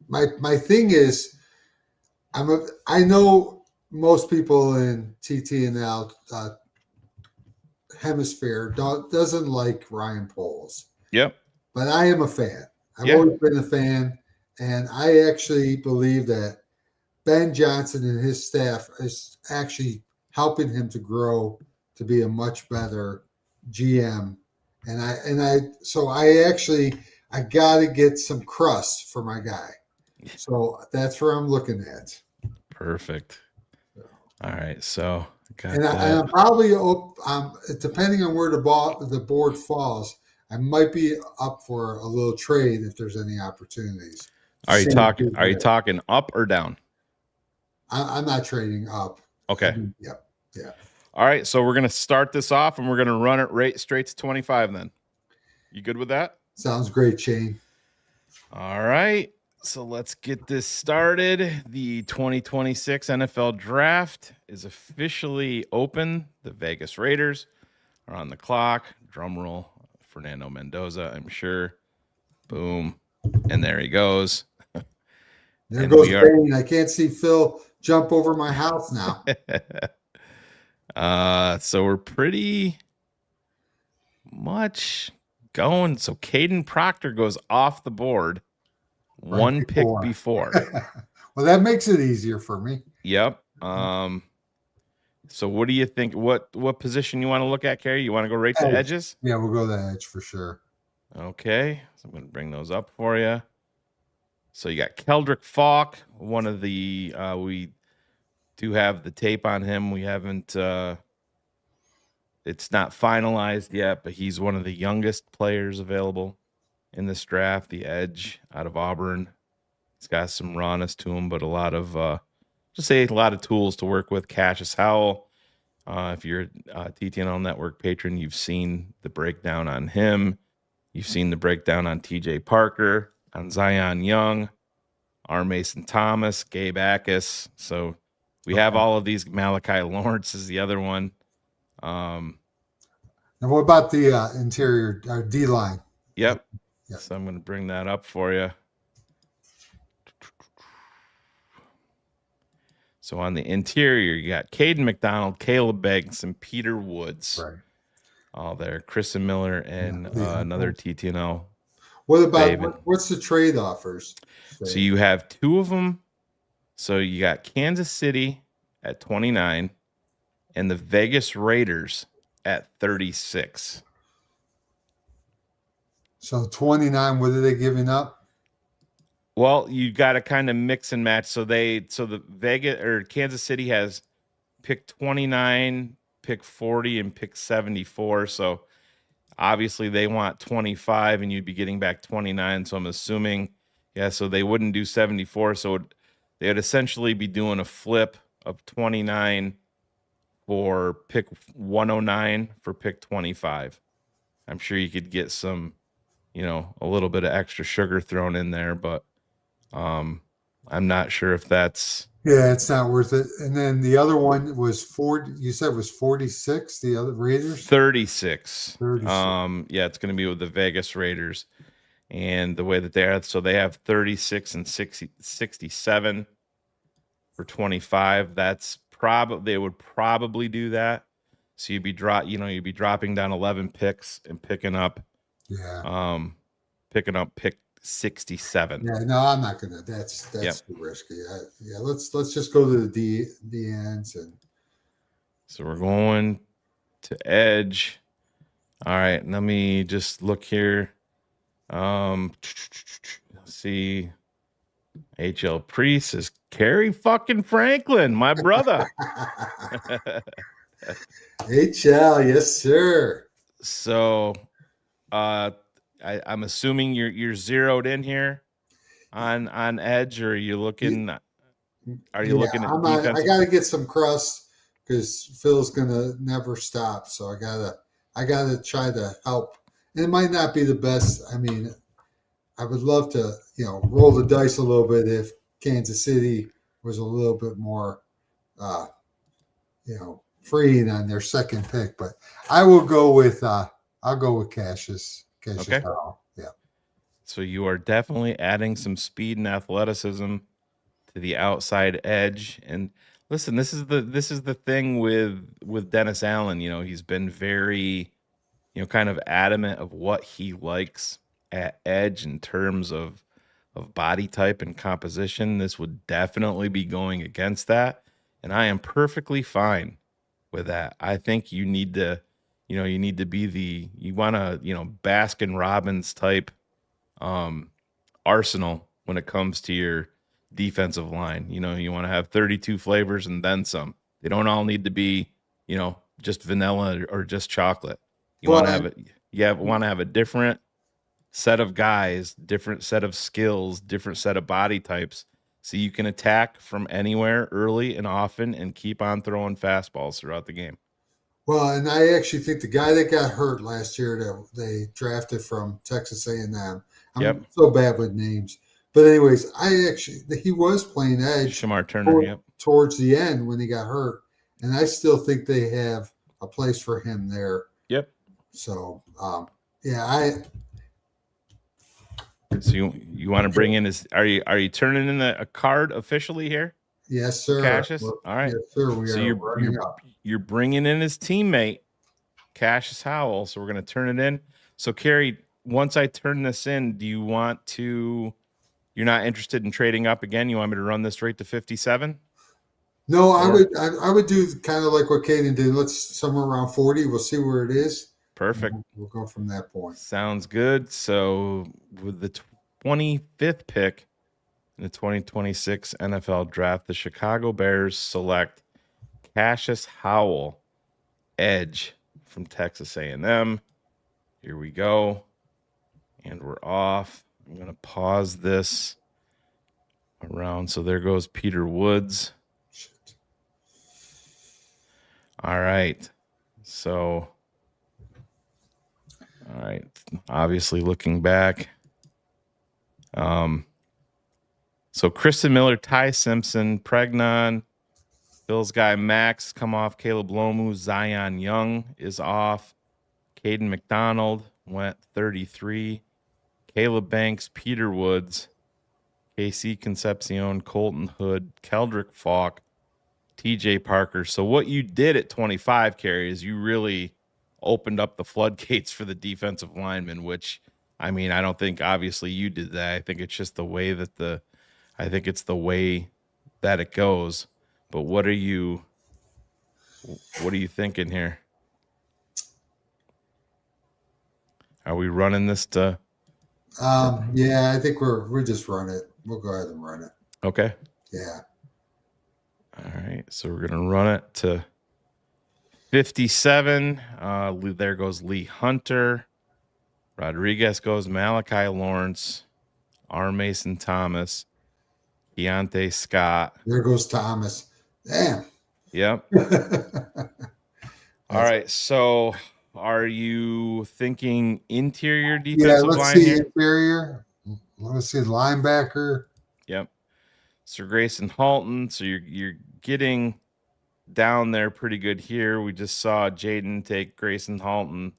My thing is, I know most people in TTNL hemisphere doesn't like Ryan Poles. Yep. But I am a fan. I've always been a fan, and I actually believe that Ben Johnson and his staff is actually helping him to grow to be a much better GM. And I got to get some crust for my guy. So that's where I'm looking at. Perfect. All right. So I'm probably depending on where the board falls, I might be up for a little trade if there's any opportunities. Are you talking up or down? I'm not trading up. Okay. Yeah. All right. So we're going to start this off and we're going to run it right straight to 25 then. You good with that? Sounds great, Shane. All right. So let's get this started. The 2026 NFL Draft is officially open. The Vegas Raiders are on the clock. Drum roll, Fernando Mendoza, I'm sure. Boom. And there he goes. There goes Jaden. I can't see Phil jump over my house now. So we're pretty much going. So Caden Proctor goes off the board one pick before. Well, that makes it easier for me. Yep. So what do you think? What position you want to look at, Cary? You want to go right to edges? Yeah, we'll go to edge for sure. Okay. So I'm going to bring those up for you. So you got Keldrick Falk, one of the we do have the tape on him. We haven't it's not finalized yet, but he's one of the youngest players available in this draft, the edge out of Auburn. He's got some rawness to him, but a lot of a lot of tools to work with. Cassius Howell. If you're a TTNL Network patron, you've seen the breakdown on him. You've seen the breakdown on TJ Parker, on Zion Young, R. Mason Thomas, Gabe Akis. So we have all of these. Malachi Lawrence is the other one. And what about the interior D line? Yep. So I'm going to bring that up for you. So on the interior, you got Caden McDonald, Caleb Beggs, and Peter Woods. Right. All there. Kristen Miller and another TTNL. What about what's the trade offers? So you have 2 of them. So you got Kansas City at 29 and the Vegas Raiders at 36. So 29, what are they giving up? Well, you got to kind of mix and match. So the Vegas or Kansas City has pick 29, pick 40, and pick 74. So obviously they want 25 and you'd be getting back 29. So I'm assuming, so they wouldn't do 74. So they would essentially be doing a flip of 29 for pick 109 for pick 25. I'm sure you could get some, a little bit of extra sugar thrown in there, but I'm not sure if that's Yeah, it's not worth it. And then the other one was 40. You said it was 46. The other Raiders 36. 36. Yeah, it's going to be with the Vegas Raiders, and the way that they are, so they have 36 and 67 for 25. That's probably they would probably do that. So you'd be dropping down 11 picks and Yeah. picking up pick 67. Yeah. No, I'm not gonna. That's Yep. too risky. Yeah. Let's just go to the ends and. So we're going to edge. All right, let me just look here. Let's see. HL Priest is Cary fucking Franklin, my brother. HL, yes, sir. So I'm assuming you're zeroed in here on edge, or are you looking at defense? I gotta get some crust because Phil's gonna never stop. So I gotta try to help. And it might not be the best. I mean, I would love to, roll the dice a little bit if Kansas City was a little bit more, freeing on their second pick. But I will go with I'll go with Cashius. Okay. Howell. Yeah. So you are definitely adding some speed and athleticism to the outside edge. And listen, this is the thing with Dennis Allen. He's been very, kind of adamant of what he likes at edge in terms of body type and composition. This would definitely be going against that, and I am perfectly fine with that. I think you need to be you want to, Baskin Robbins type arsenal when it comes to your defensive line. You want to have 32 flavors and then some. They don't all need to be, just vanilla or just chocolate. You want to have a different set of guys, different set of skills, different set of body types, so you can attack from anywhere early and often and keep on throwing fastballs throughout the game. Well, and I actually think the guy that got hurt last year that they drafted from Texas A&M. I'm so bad with names, but anyways, he was playing edge. Shamar Turner, towards the end when he got hurt, and I still think they have a place for him there. Yep. So, So you want to bring in are you turning in a card officially here? Yes, sir. Cassius. All right. Yes, sir. You're bringing in his teammate, Cassius Howell. So we're going to turn it in. So Cary, once I turn this in, do you want to? You're not interested in trading up again? You want me to run this right to 57? No, I would do kind of like what Kaden did. Let's somewhere around 40. We'll see where it is. Perfect. We'll go from that point. Sounds good. So with the 25th pick in the 2026 NFL Draft, the Chicago Bears select Cassius Howell, edge from Texas A&M. Here we go. And we're off. I'm going to pause this around. So there goes Peter Woods. Shit. All right. So, all right. Obviously looking back. So Kristen Miller, Ty Simpson, Pregnon, Bill's guy Max come off. Caleb Lomu, Zion Young is off. Caden McDonald went 33. Caleb Banks, Peter Woods, KC Concepcion, Colton Hood, Keldrick Falk, TJ Parker. So what you did at 25, Cary, is you really opened up the floodgates for the defensive linemen, which, I mean, I don't think obviously you did that. I think it's just the way that it goes. But what are you thinking here? Are we running this to? Yeah, I think we're just run it. We'll go ahead and run it. Okay. Yeah. All right. So we're gonna run it to 57. There goes Lee Hunter. Rodriguez goes Malachi Lawrence, R. Mason Thomas, Deontay Scott. There goes Thomas. Damn. Yep. All right. So are you thinking interior defensive line here? Interior. Let's see linebacker. Yep. Sir Grayson Halton. So you're getting down there pretty good here. We just saw Jaden take Grayson Halton.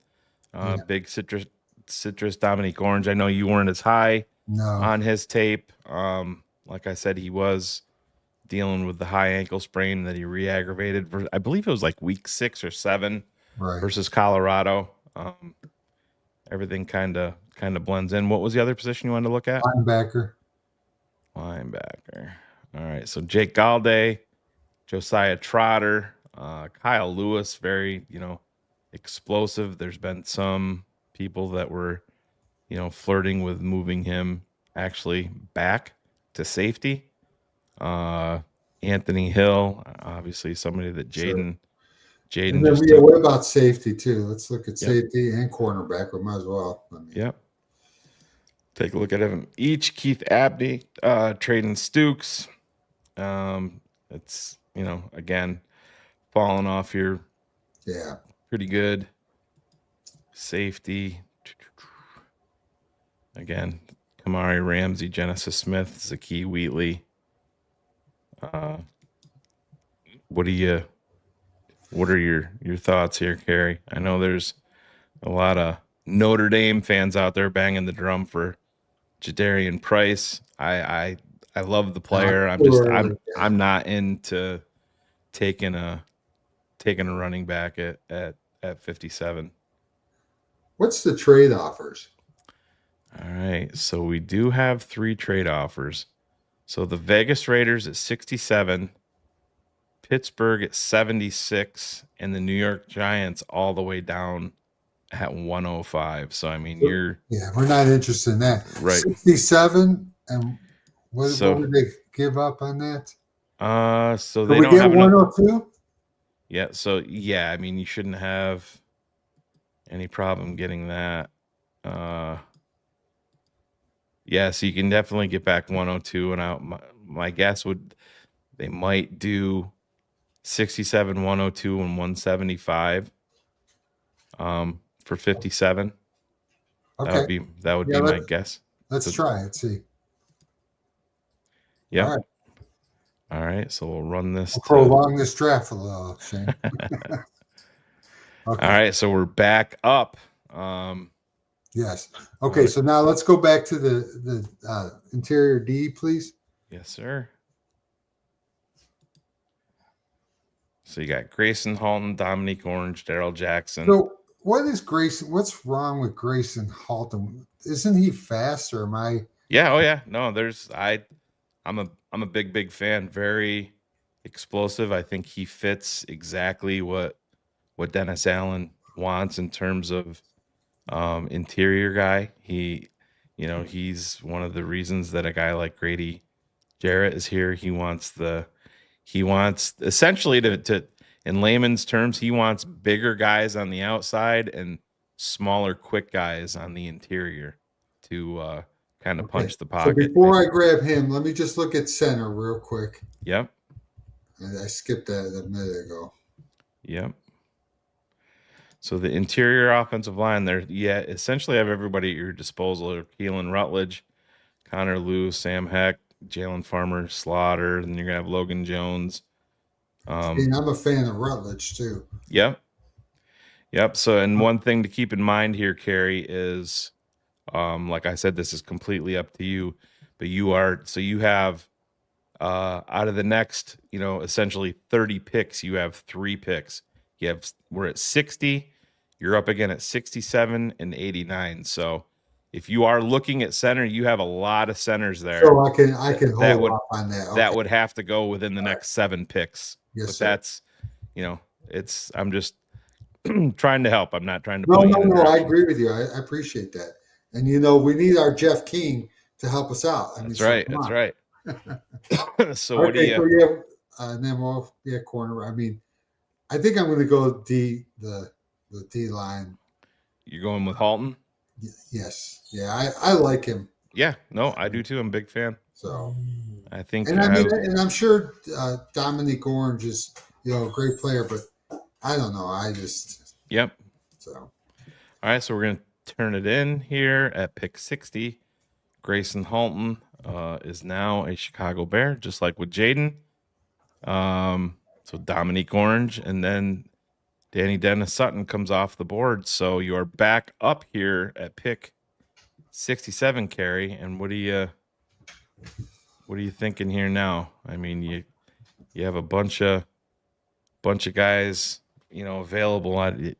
Big citrus Dominique Orange. I know you weren't as high on his tape. Like I said, he was dealing with the high ankle sprain that he re-aggravated. I believe it was like week 6 or 7 versus Colorado. Everything kind of blends in. What was the other position you wanted to look at? Linebacker. All right. So Jake Galday, Josiah Trotter, Kyle Lewis, very, explosive. There's been some people that were, flirting with moving him actually back to safety. Anthony Hill, obviously somebody that Jaden. What about safety too? Let's look at safety and cornerback. We might as well. Yep. Take a look at him. Each Keith Abney, Traden Stukes. It's, again, falling off here. Yeah. Pretty good. Safety. Again, Kamari Ramsey, Genesis Smith, Zakee Wheatley. What are your thoughts here, Carrie? I know there's a lot of Notre Dame fans out there banging the drum for Jadarian Price. I love the player. I'm not into taking a running back at 57. What's the trade offers? All right, so we do have 3 trade offers. So the Vegas Raiders at 67, Pittsburgh at 76, and the New York Giants all the way down at 105. So I mean, we're not interested in that. Right. 67, and what would they give up on that? So they don't have 102. Yeah. So I mean, you shouldn't have any problem getting that. So you can definitely get back 102 and out. My guess would they might do 67, 102, and 175 for 57. Okay. That would be my guess. Let's try it. See. Yeah. All right. So we'll run this. We'll prolong this draft a little, Shane. Okay. All right. So we're back up. Yes. Okay. So now let's go back to the interior D, please. Yes, sir. So you got Grayson Halton, Dominique Orange, Daryl Jackson. So what is Grayson? What's wrong with Grayson Halton? Isn't he fast, or am I? Yeah. Oh yeah. No, I'm a big fan. Very explosive. I think he fits exactly what Dennis Allen wants in terms of interior guy. He's one of the reasons that a guy like Grady Jarrett is here. He wants essentially to in layman's terms, he wants bigger guys on the outside and smaller, quick guys on the interior to kind of punch the pocket. So before I grab him, let me just look at center real quick. Yep. And I skipped that a minute ago. Yep. So the interior offensive line there, essentially have everybody at your disposal. Keelan Rutledge, Connor Liu, Sam Heck, Jalen Farmer, Slaughter, and you're going to have Logan Jones. And I'm a fan of Rutledge too. Yep. So, and one thing to keep in mind here, Carrie, is, like I said, this is completely up to you, but you have, out of the next, essentially 30 picks, you have 3 picks. We're at 60. You're up again at 67 and 89. So if you are looking at center, you have a lot of centers there. So I can hold off on that. That would have to go within the next 7 picks. Yes, but sir. That's, I'm just trying to help. I'm not trying to. No. I agree with you. I appreciate that. And we need our Jeff King to help us out. That's right. So what do you? So yeah, and then we'll be a corner. I mean, I think I'm going to go the D line. You're going with Halton? Yes. Yeah, I like him. Yeah, no, I do too. I'm a big fan. So I think, and I'm sure Dominique Orange is a great player, but I don't know. Yep. So all right, so we're gonna turn it in here at pick 60. Grayson Halton. is now a Chicago Bear, just like with Jaden. So Dominique Orange, and then Danny Dennis Sutton comes off the board. So you are back up here at pick 67, Cary. And what are you thinking here now? I mean, you have a bunch of guys, available. I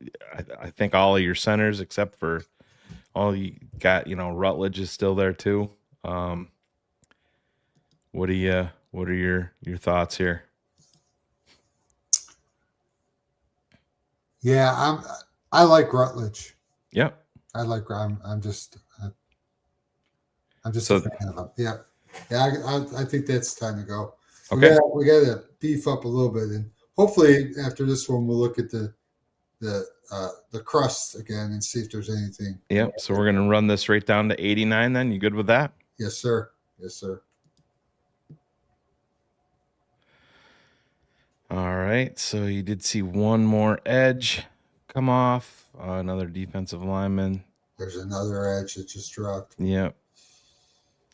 think all of your centers, except for all you got, Rutledge is still there too. What are your thoughts here? Yeah, I like Rutledge. Yep. I'm just So- a fan of him. Yeah. Yeah, I think that's time to go. Okay. We got to beef up a little bit, and hopefully after this one we'll look at the crust again and see if there's anything. Yep. So we're gonna run this right down to 89. Then you good with that? Yes, sir. Yes, sir. All right. So you did see one more edge come off. Another defensive lineman. There's another edge that just dropped. Yep.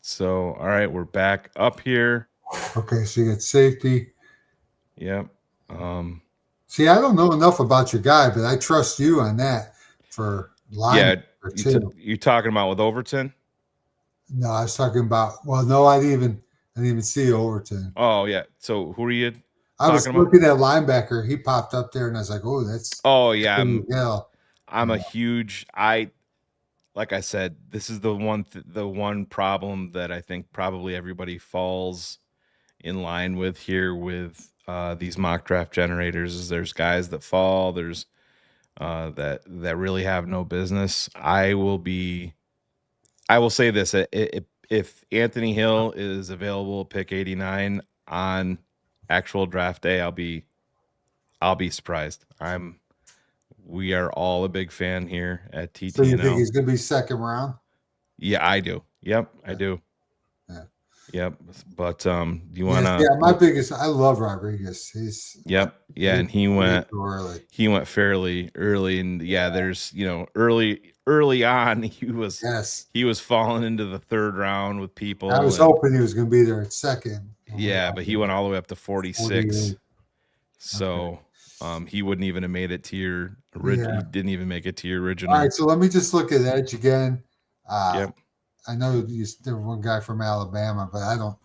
So all right, we're back up here. Okay, so you get safety. Yep. See, I don't know enough about your guy, but I trust you on that for line. Yeah, you're talking about with Overton? No, I was talking about. Well, no, I didn't even see Overton. Oh yeah. So who are you? I was talking about? looking at linebacker. He popped up there, and I was like, "Oh, that's." Oh yeah. I'm a Yeah. huge. Like I said, this is the one problem that I think probably everybody falls in line with here with these mock draft generators. Is there's guys that fall. There's that really have no business. I will say this: if Anthony Hill is available, pick 89 on actual draft day, I'll be surprised. We are all a big fan here at TTNL. So you think he's going to be second round? Yeah, I do. Yep, I do. Yeah. Yep. But do you want to? Yeah, my biggest. I love Rodriguez. He's. Yep. Yeah, and he went fairly early, and yeah, there's early on he was falling into the third round with people. I was hoping he was going to be there at second. Yeah, but he went all the way up to 46. So he wouldn't even have made it to your original. Yeah. He didn't even make it to your original. All right, so let me just look at Edge again. Yep. I know there's one guy from Alabama, but I don't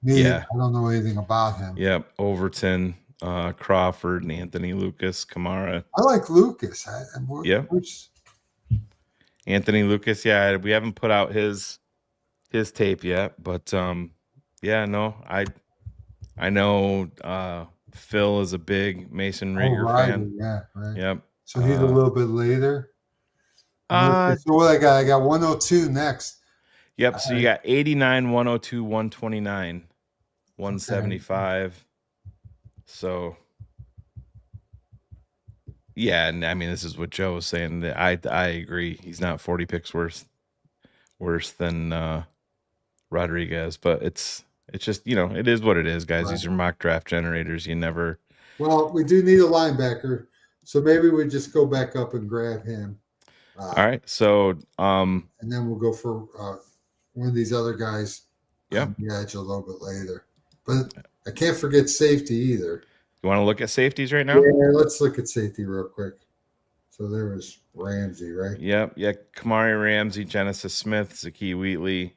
know anything about him. Yep. Overton, Crawford, and Anthony Lucas, Kamara. I like Lucas. Anthony Lucas. Yeah, we haven't put out his tape yet, but yeah, no, I know Phil is a big Mason Rager fan. Yeah, right. Yep. So he's a little bit later. So what I got 102 next. Yep. So you got 89, 102, 129, 175. Okay. So yeah, and I mean this is what Joe was saying. That I agree. He's not 40 picks worse than Rodriguez, but it's just it is what it is, guys. Right. These are mock draft generators. You never. Well, we do need a linebacker, so maybe we just go back up and grab him. All right, so and then we'll go for one of these other guys. Yep. On the edge a little bit later, but I can't forget safety either. You want to look at safeties right now? Yeah, let's look at safety real quick. So there was Ramsey, right? Yep. Yeah, Kamari Ramsey, Genesis Smith, Zakee Wheatley.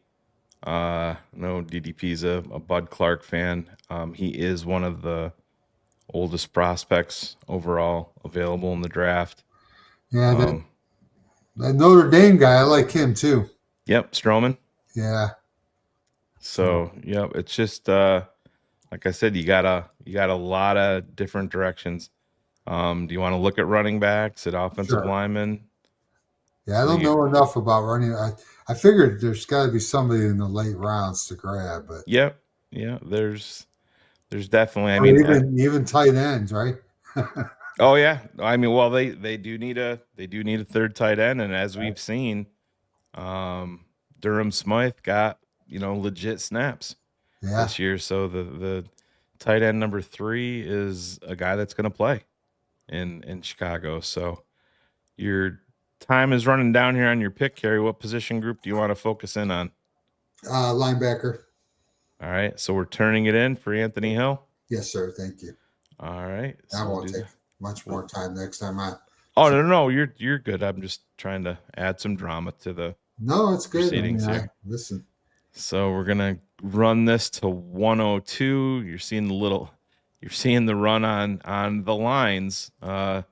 No, DDP's a Bud Clark fan. He is one of the oldest prospects overall available in the draft. Yeah, that Notre Dame guy, I like him too. Yep, Stroman. Yeah. So, yep, it's just like I said, you got a lot of different directions. Do you want to look at running backs, at offensive linemen? Yeah, I don't know enough about running. I figured there's got to be somebody in the late rounds to grab, but yeah, there's definitely. I mean, even tight ends, right? Oh yeah, I mean, well, they do need a third tight end, and as we've seen, Durham Smythe got legit snaps this year. So the tight end number 3 is a guy that's going to play in Chicago. So your time is running down here on your pick, Cary. What position group do you want to focus in on? Linebacker. All right. So we're turning it in for Anthony Hill. Yes, sir. Thank you. All right. I So we'll won't do take that. much more time next time. Oh no, you're good. I'm just trying to add some drama to the No, it's good. proceedings here. Listen. So we're gonna run this to 102. You're seeing the run on the lines. Yeah.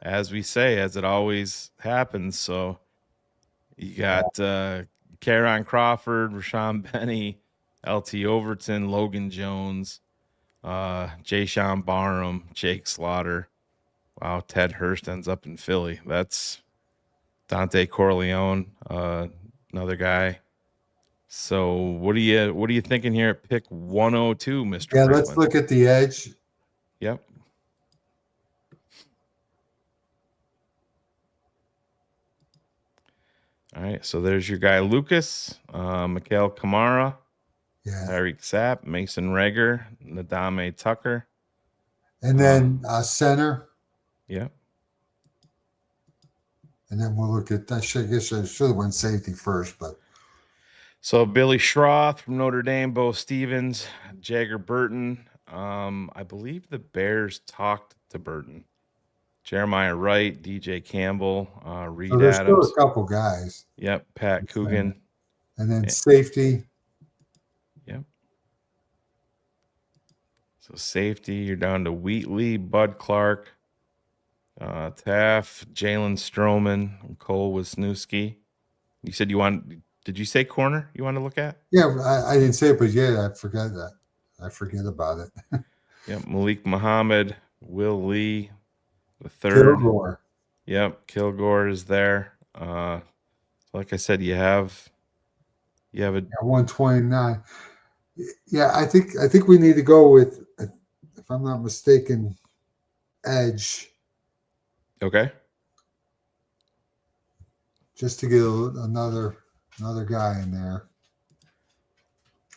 As we say, as it always happens. So you got Caron Crawford, Rashawn Benny, LT Overton, Logan Jones, Jay Sean Barham, Jake Slaughter. Wow, Ted Hurst ends up in Philly. That's Dante Corleone, another guy. So what are you thinking here at pick 102, Mr. Yeah, Franklin? let's look at the edge. Yep. All right, so there's your guy Lucas, Mikhail Kamara, Tyreek Sapp, Mason Rager, Nadame Tucker. And then center. Yep. And then we'll look at, I guess I should have went safety first, but. So Billy Schroth from Notre Dame, Bo Stevens, Jagger Burton. I believe the Bears talked to Burton. Jeremiah Wright, DJ Campbell, Reed there's Adams. Still a couple guys. Yep, Pat Coogan. And then safety. Yep. So safety, you're down to Wheatley, Bud Clark, Taff, Jalen Stroman, Cole Wisniewski. You said did you say corner you want to look at? Yeah, I didn't say it, but yeah, I forgot that. I forget about it. Yep, Malik Muhammad, Will Lee, the third. Kilgore. Yep, Kilgore is there. Like I said, you have a 129. Yeah, I think we need to go with, if I'm not mistaken, edge. Okay. Just to get another guy in there.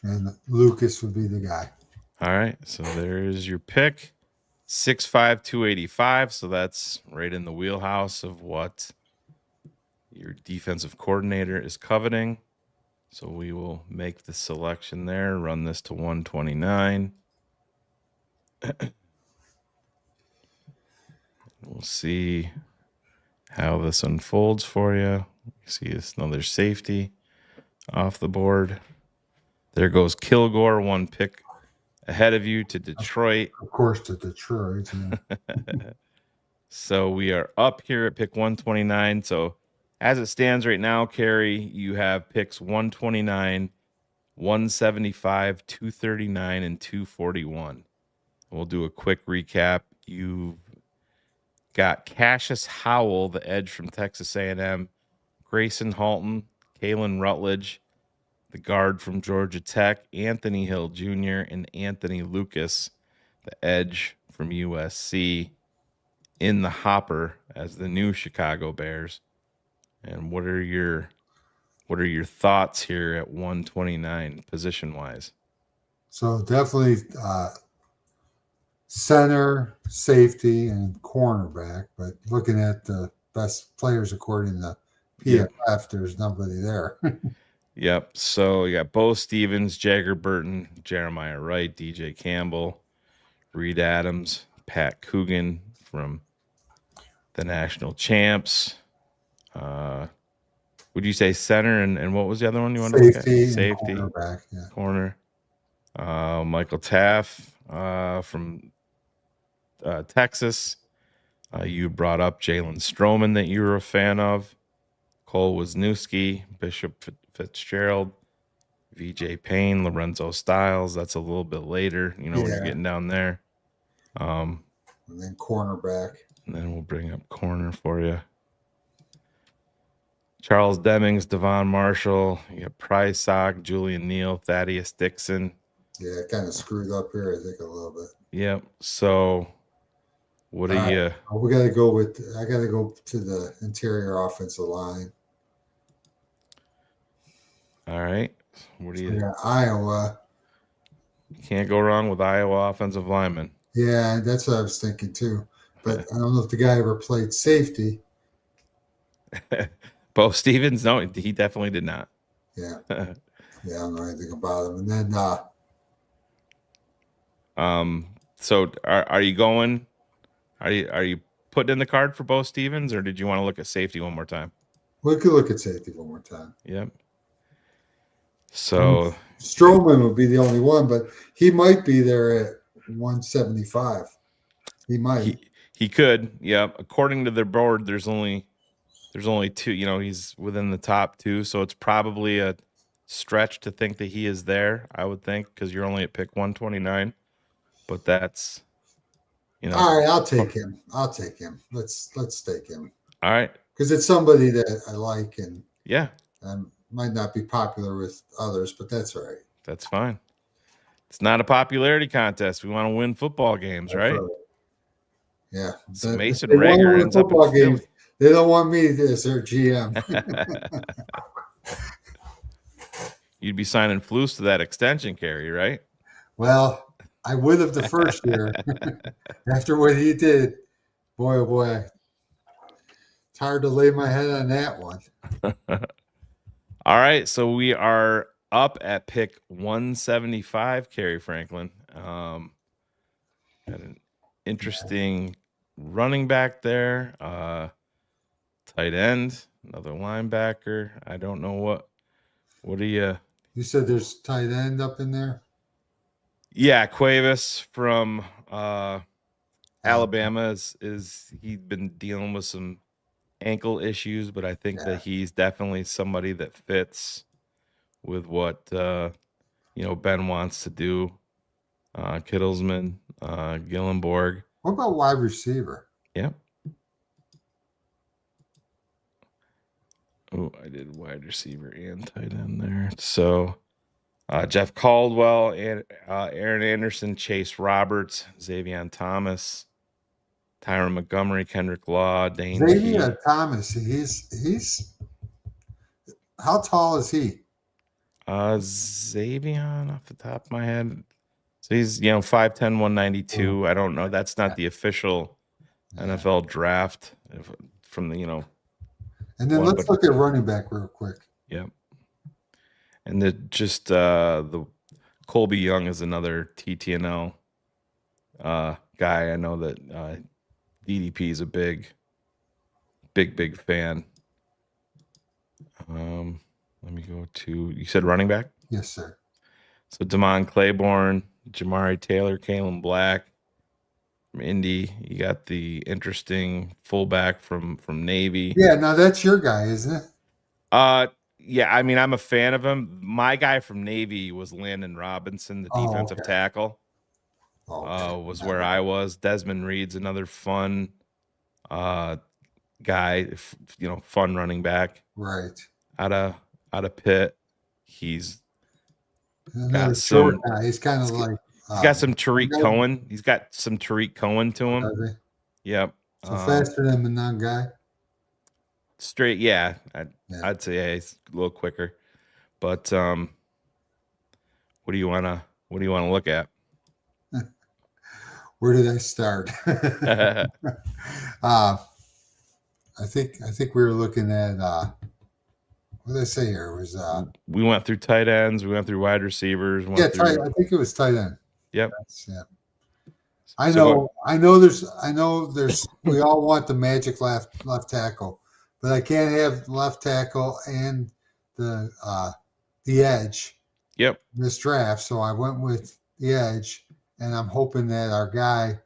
And Lucas would be the guy. All right, so there's your pick. 6'5", 285. So that's right in the wheelhouse of what your defensive coordinator is coveting. So we will make the selection there, run this to 129. We'll see how this unfolds for you. You see it's another safety off the board. There goes Kilgore, one pick ahead of you to Detroit. Of course, to Detroit. Yeah. So we are up here at pick 129. So as it stands right now, Cary, you have picks 129, 175, 239, and 241. We'll do a quick recap. You've got Cassius Howell, the edge from Texas A&M, Grayson Halton, Kalen Rutledge, the guard from Georgia Tech, Anthony Hill Jr., and Anthony Lucas, the edge from USC, in the hopper as the new Chicago Bears. And what are your thoughts here at 129 position wise? So definitely center, safety, and cornerback. But looking at the best players according to PFF, there's nobody there. Yep. So you got Bo Stevens, Jagger Burton, Jeremiah Wright, DJ Campbell, Reed Adams, Pat Coogan from the national champs. Would you say center and what was the other one you want to look at? Safety, corner. Michael Taff from Texas. You brought up Jalen Stroman that you were a fan of. Cole Wisniewski, Bishop Fitzgerald, VJ Payne, Lorenzo Styles. That's a little bit later, when you're getting down there. And then cornerback. And then we'll bring up corner for you. Charles Demings, Devon Marshall, you got Price Sock, Julian Neal, Thaddeus Dixon. Yeah, kind of screwed up here, I think, a little bit. Yep. So what are you? I got to go to the interior offensive line. All right. What do you? Yeah, Iowa. You can't go wrong with Iowa offensive linemen. Yeah, that's what I was thinking too. But I don't know if the guy ever played safety. Bo Stevens? No, he definitely did not. Yeah. Yeah, I don't know anything about him. And then So are you going? Are you putting in the card for Bo Stevens, or did you want to look at safety one more time? We could look at safety one more time. Yep. So Strowman would be the only one, but he might be there at 175. He might. He could. Yep. According to their board, there's only two. He's within the top two, so it's probably a stretch to think that he is there. I would think because you're only at pick 129, but that's. All right, I'll take him. Let's take him. All right. Because it's somebody that I like and yeah, might not be popular with others, but that's all right. That's fine. It's not a popularity contest. We want to win football games, right? Yeah. So Mason Rager ends up in Philly. They don't want me as their GM. You'd be signing Flus to that extension, Cary, right? Well, I would have the first year. After what he did, boy, oh boy, it's hard to lay my head on that one. All right, so we are up at pick 175, Cary Franklin. Got an interesting running back there, tight end, another linebacker. I don't know what do you... You said there's tight end up in there? Yeah, Cuevas from Alabama is he's been dealing with some ankle issues, but I think that he's definitely somebody that fits with what Ben wants to do. Kittlesman, Gillenborg. What about wide receiver? Yep. Oh, I did wide receiver and tight end there. So Jeff Caldwell, and Aaron Anderson, Chase Roberts, Xavier Thomas, Tyron Montgomery, Kendrick Law, Dane. Xavier Thomas, he's how tall is he? Xavier off the top of my head. So he's 5'10", 192. I don't know. That's not the official NFL draft from the And then let's look at running back real quick. Yep. And the Colby Young is another TTNL guy. I know that DDP is a big fan. Let me go to, you said running back? Yes, sir. So Damon Claiborne, Jamari Taylor, Kalen Black from Indy. You got the interesting fullback from Navy. Yeah, now that's your guy, isn't it? Yeah, I mean, I'm a fan of him. My guy from Navy was Landon Robinson, the defensive tackle. Was where I was. Desmond Reed's another fun guy, fun running back. Right. Out of Pitt. He's another short guy. He's kind of like he's got some Tariq Cohen. He's got some Tariq Cohen to him. Yep. So faster than the non-guy. Straight, yeah. I'd say he's a little quicker. But what do you wanna look at? Where did I start? I think we were looking at what did I say here? It was we went through tight ends, we went through wide receivers. I think it was tight end. Yep. Yeah. I know there's we all want the magic left tackle, but I can't have left tackle and the edge. Yep. In this draft, so I went with the edge, and I'm hoping that our guy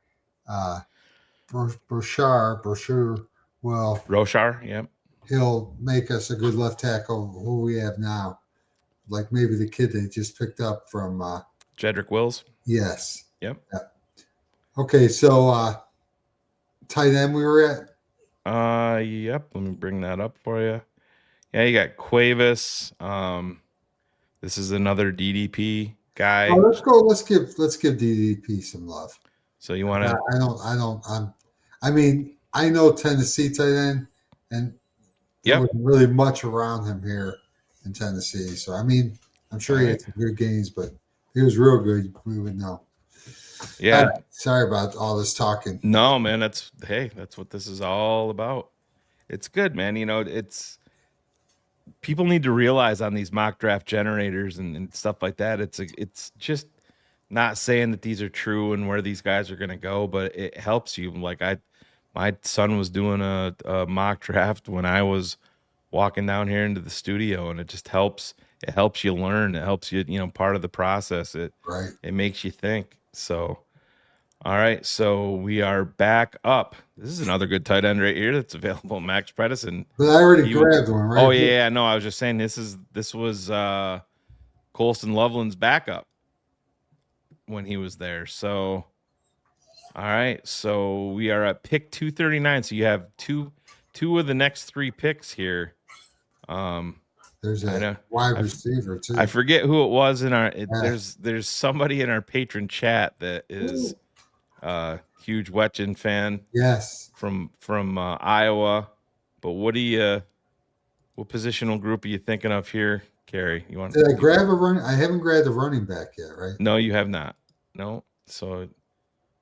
Brochure will Roshar, yep. He'll make us a good left tackle who we have now. Like maybe the kid they just picked up from Jedrick Wills. Yes. Yep. Okay, so tight end we were at? Yep. Let me bring that up for you. Yeah, you got Cuevas. This is another DDP guy. Oh, let's go. Let's give DDP some love. So you want to? I know Tennessee tight end, and there wasn't really much around him here in Tennessee. So I'm sure he had some good games, but he was real good. We would know. Yeah. Sorry about all this talking. No, man. That's what this is all about. It's good, man. It's people need to realize on these mock draft generators and stuff like that. It's just not saying that these are true and where these guys are going to go, but it helps you. Like my son was doing a mock draft when I was walking down here into the studio, and it just helps. It helps you learn. It helps you, part of the process. It makes you think. So, all right. So we are back up. This is another good tight end right here that's available. Max Predison. But I already grabbed one, right? Oh yeah. No, I was just saying this was Colston Loveland's backup when he was there. So, all right. So we are at pick 239. So you have two of the next 3 picks here. There's a wide receiver too. I forget who it was in our. There's somebody in our patron chat that is a huge Wetchin fan. Yes, from Iowa. But what positional group are you thinking of here, Cary? You want? Did I grab a run? I haven't grabbed a running back yet, right? No, you have not. No. So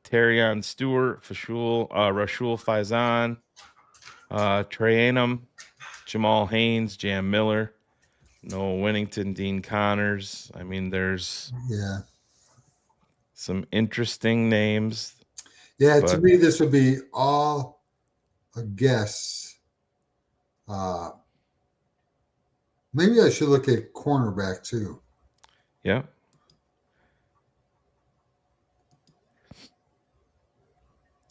Terrion Stewart, Rashul Faison, Trayanum, Jamal Haynes, Jam Miller, Noah Winnington, Dean Connors. I mean, there's some interesting names. Yeah, to me, this would be all a guess. Maybe I should look at cornerback too. Yeah.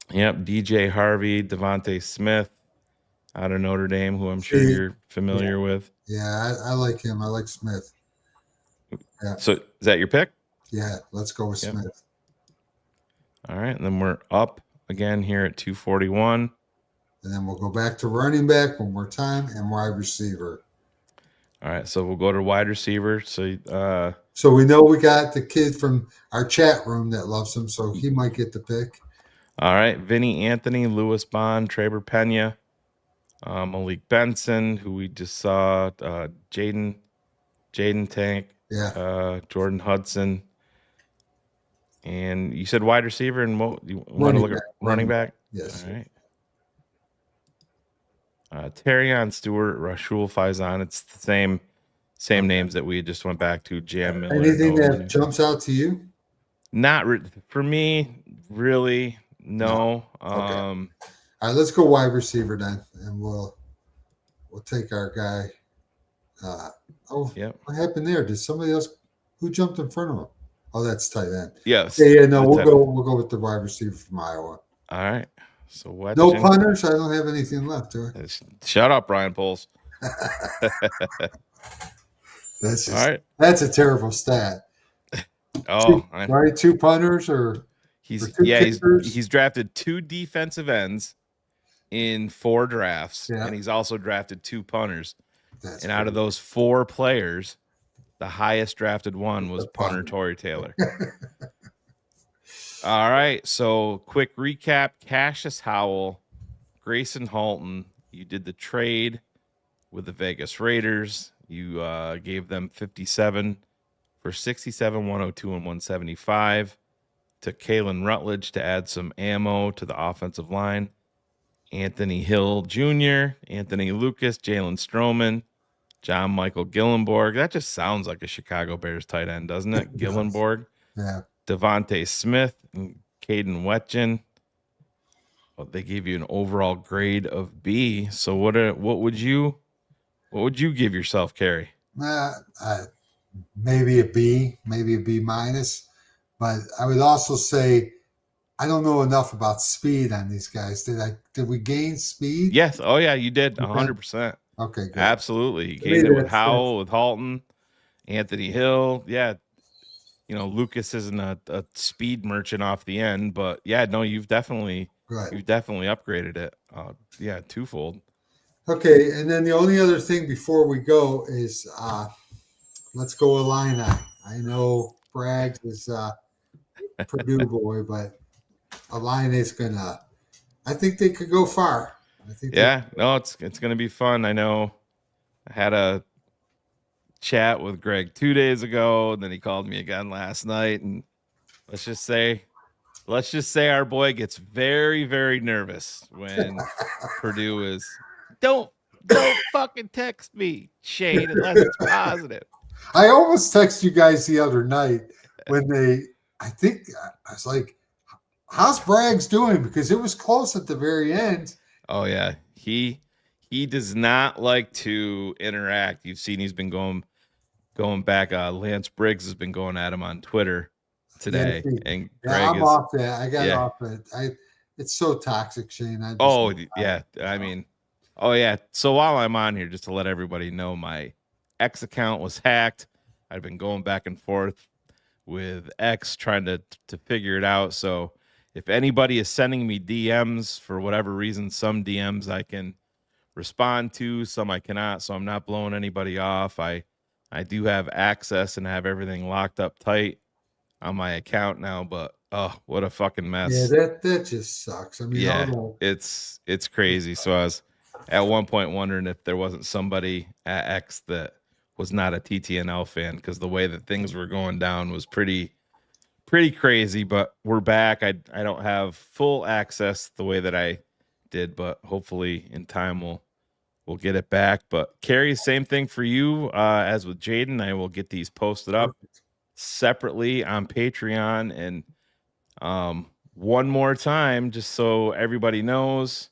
Yep, DJ Harvey, Devontae Smith out of Notre Dame, who I'm sure you're familiar with. Yeah, I like him. I like Smith. Yeah. So is that your pick? Yeah, let's go with Smith. All right, and then we're up again here at 241. And then we'll go back to running back one more time and wide receiver. All right, so we'll go to wide receiver. So we know we got the kid from our chat room that loves him, so he might get the pick. All right, Vinny Anthony, Louis Bond, Traber Pena, Malik Benson, who we just saw, Jaden Tank, Jordan Hudson, and you said wide receiver, and what you want to look at running back? Yes. All right. Terrion Stewart, Rashul Faison. It's the same names that we just went back to. Jam Miller. Anything that jumps out to you? Not for me, really. No. Okay. All right, let's go wide receiver then, and we'll take our guy. What happened there? Did somebody else who jumped in front of him? Oh, that's tight end. Yes. Yeah. No, we'll go with the wide receiver from Iowa. All right. So what? No punters. I don't have anything left, do I? Shut up, Brian Poles. That's all right. That's a terrible stat. Oh, right. 2 punters or he's drafted 2 defensive ends in 4 drafts, and he's also drafted 2 punters. That's out of those 4 players, the highest drafted one was punter Tory Taylor. All right, so quick recap: Cashius, Howell, Grayson, Halton. You did the trade with the Vegas Raiders. You gave them 57 for 67, 102, and 175. Took Kalen Rutledge to add some ammo to the offensive line. Anthony Hill Jr., Anthony Lucas, Jalen Stroman, John Michael Gillenborg. That just sounds like a Chicago Bears tight end, doesn't it? Gillenborg. Yeah. Devontae Smith and Caden Wetchin. Well, they gave you an overall grade of B. So what would you give yourself, Cary? Maybe a B, maybe a B minus. But I would also say I don't know enough about speed on these guys. Did we gain speed? Yes. Oh yeah, you did 100%. Okay, good. Absolutely. You gained it with Howell, with Halton, Anthony Hill. Yeah. Lucas isn't a speed merchant off the end, but you've definitely upgraded it. Twofold. Okay, and then the only other thing before we go is let's go Illini. I know Braggs is Purdue boy, but Illini is gonna. I think they could go far. It's gonna be fun. I know. I had a chat with Greg 2 days ago, and then he called me again last night, and let's just say our boy gets very, very nervous when Purdue is don't fucking text me, Shane, unless it's positive. I almost texted you guys the other night when I think I was like, how's Bragg's doing? Because it was close at the very end. Oh yeah, he does not like to interact. You've seen he's been going back. Lance Briggs has been going at him on Twitter today, and Greg I'm is off that. I got off it. It's so toxic, Shane. I mean, oh yeah. So while I'm on here, just to let everybody know, my X account was hacked. I've been going back and forth with X trying to figure it out. So if anybody is sending me DMs for whatever reason, some DMs I can respond to, some I cannot. So I'm not blowing anybody off. I do have access and have everything locked up tight on my account now, but oh, what a fucking mess. Yeah, that just sucks. I mean, yeah, it's crazy. So I was at one point wondering if there wasn't somebody at X that was not a TTNL fan, because the way that things were going down was pretty crazy. But we're back. I don't have full access the way that I did, but hopefully in time we'll get it back. But Cary, same thing for you as with Jaden. I will get these posted up separately on Patreon. And one more time, just so everybody knows,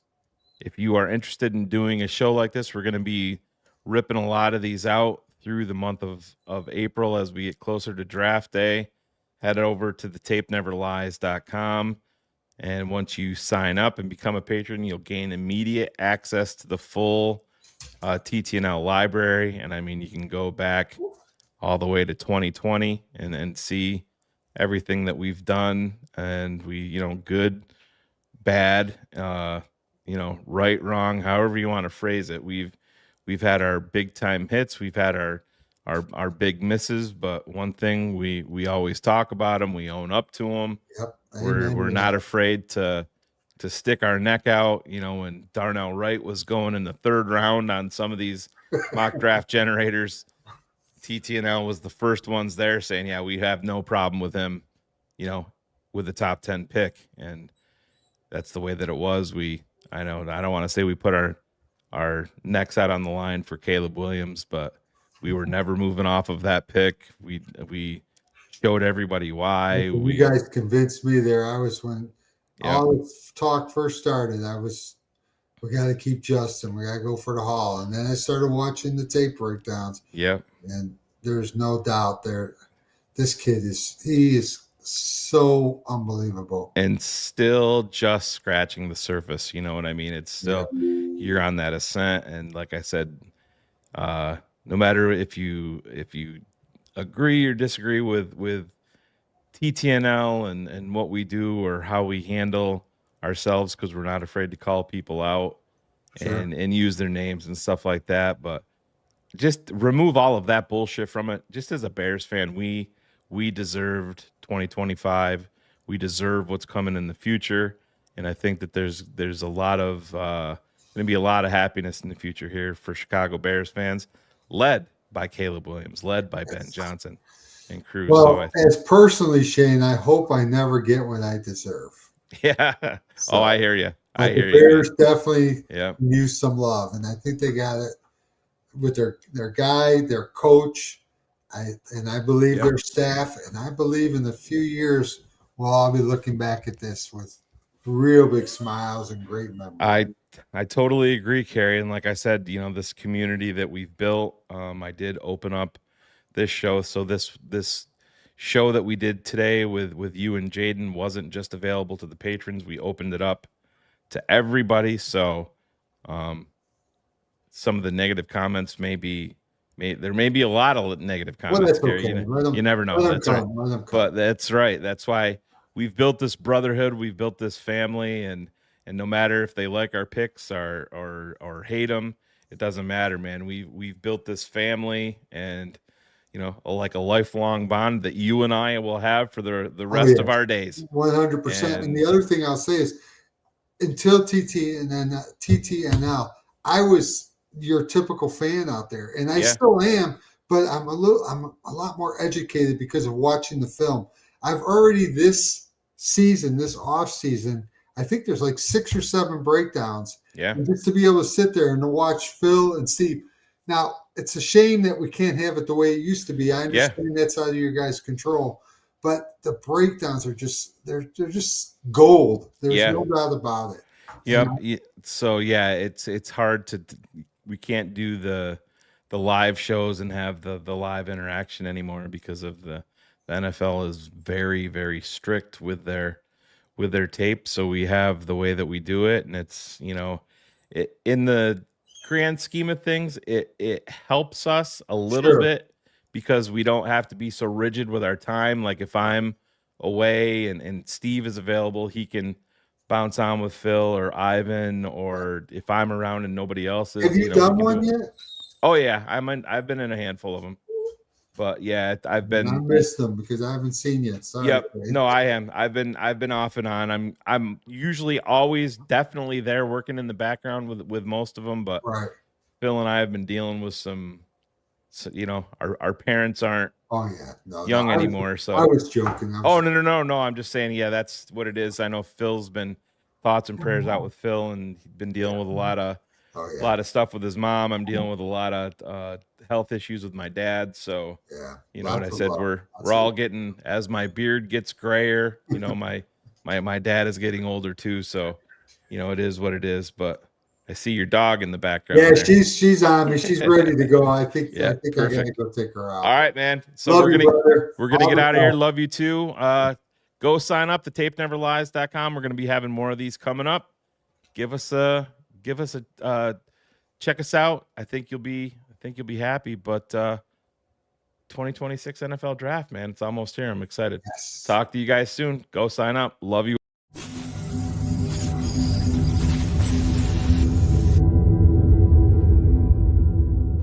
if you are interested in doing a show like this, we're going to be ripping a lot of these out through the month of April as we get closer to draft day. Head over to the tapeneverlies.com. And once you sign up and become a patron, you'll gain immediate access to the full TTNL library. And I mean, you can go back all the way to 2020 and see everything that we've done. And we, good, bad, right, wrong, however you want to phrase it. We've had our big time hits. We've had our big misses, but one thing we always talk about them. We own up to them. Yep. We're not afraid to stick our neck out. When Darnell Wright was going in the third round on some of these mock draft generators, TTNL was the first ones there saying, yeah, we have no problem with him, with the top 10 pick. And that's the way that it was. I don't want to say we put our necks out on the line for Caleb Williams, but we were never moving off of that pick. We showed everybody why. You guys convinced me there. I was when all the talk first started. We got to keep Justin. We got to go for the Hall. And then I started watching the tape breakdowns. Yep. And there's no doubt there. This kid is so unbelievable. And still just scratching the surface. You know what I mean? It's still, you're on that ascent. And like I said, no matter if you agree or disagree with TTNL and what we do or how we handle ourselves, because we're not afraid to call people out and use their names and stuff like that, but just remove all of that bullshit from it. Just as a Bears fan, we deserved 2025. We deserve what's coming in the future, and I think that there's a lot of going to be a lot of happiness in the future here for Chicago Bears fans, led by Caleb Williams, led by Ben Johnson and crew. Well, as personally, Shane, I hope I never get what I deserve. Yeah. So, I hear you. I hear you. Bears definitely use some love, and I think they got it with their guy, their coach, I believe their staff, and I believe in a few years we'll all be looking back at this with real big smiles and great memories. I totally agree, Cary. And like I said, this community that we've built, I did open up this show. So this show that we did today with you and Jaden wasn't just available to the patrons. We opened it up to everybody. So some of the negative comments there may be a lot of negative comments. Well, that's okay. You never know. That's right. But that's right. That's why we've built this brotherhood. We've built this family, and no matter if they like our picks or hate them, it doesn't matter, man. We've built this family, and like a lifelong bond that you and I will have for the rest of our days. 100%. And the other thing I'll say is, until TTNL, I was your typical fan out there, and I still am, but I'm a lot more educated because of watching the film. I've already this off season, I think there's like 6 or 7 breakdowns. Yeah. And just to be able to sit there and to watch Phil and Steve. Now, it's a shame that we can't have it the way it used to be. I understand that's out of your guys' control, but the breakdowns are just they're just gold. There's Yeah. no doubt about it. Yep. So yeah, it's hard to we can't do the live shows and have the live interaction anymore because of the NFL is very, very strict with their tape. So we have the way that we do it, and it's, you know, in the grand scheme of things, it helps us a little Sure. bit because we don't have to be so rigid with our time. Like if I'm away and Steve is available, he can bounce on with Phil or Ivan, or if I'm around and nobody else is. Have you know, done we can one do it. yet? Oh yeah, I've been in a handful of them, but yeah, I've I been. missed them because I haven't seen yet. Sorry. Yep. Craig. No, I am. I've been off and on. I'm usually always definitely there working in the background with most of them, but Right. Phil and I have been dealing with some you know, our parents aren't Oh yeah. No. young I anymore, so I was joking. Oh, no. I'm just saying, yeah, that's what it is. I know Phil's been thoughts and prayers out with Phil, and he's been dealing with a lot of stuff with his mom. I'm dealing with a lot of health issues with my dad. So, Yeah. you know what I said, we're all getting, as my beard gets grayer, you know, my dad is getting older too. So, you know, it is what it is, but I see your dog in the background. Yeah, there. she's on me. She's ready to go. I think I gotta go take her out. All right, man. So Love we're you, gonna get out of here. Love you too. Go sign up to tapeneverlies.com. We're gonna be having more of these coming up. Give us a check us out. I think you'll be happy. But 2026 NFL draft, man, it's almost here. I'm excited. Yes. Talk to you guys soon. Go sign up. Love you.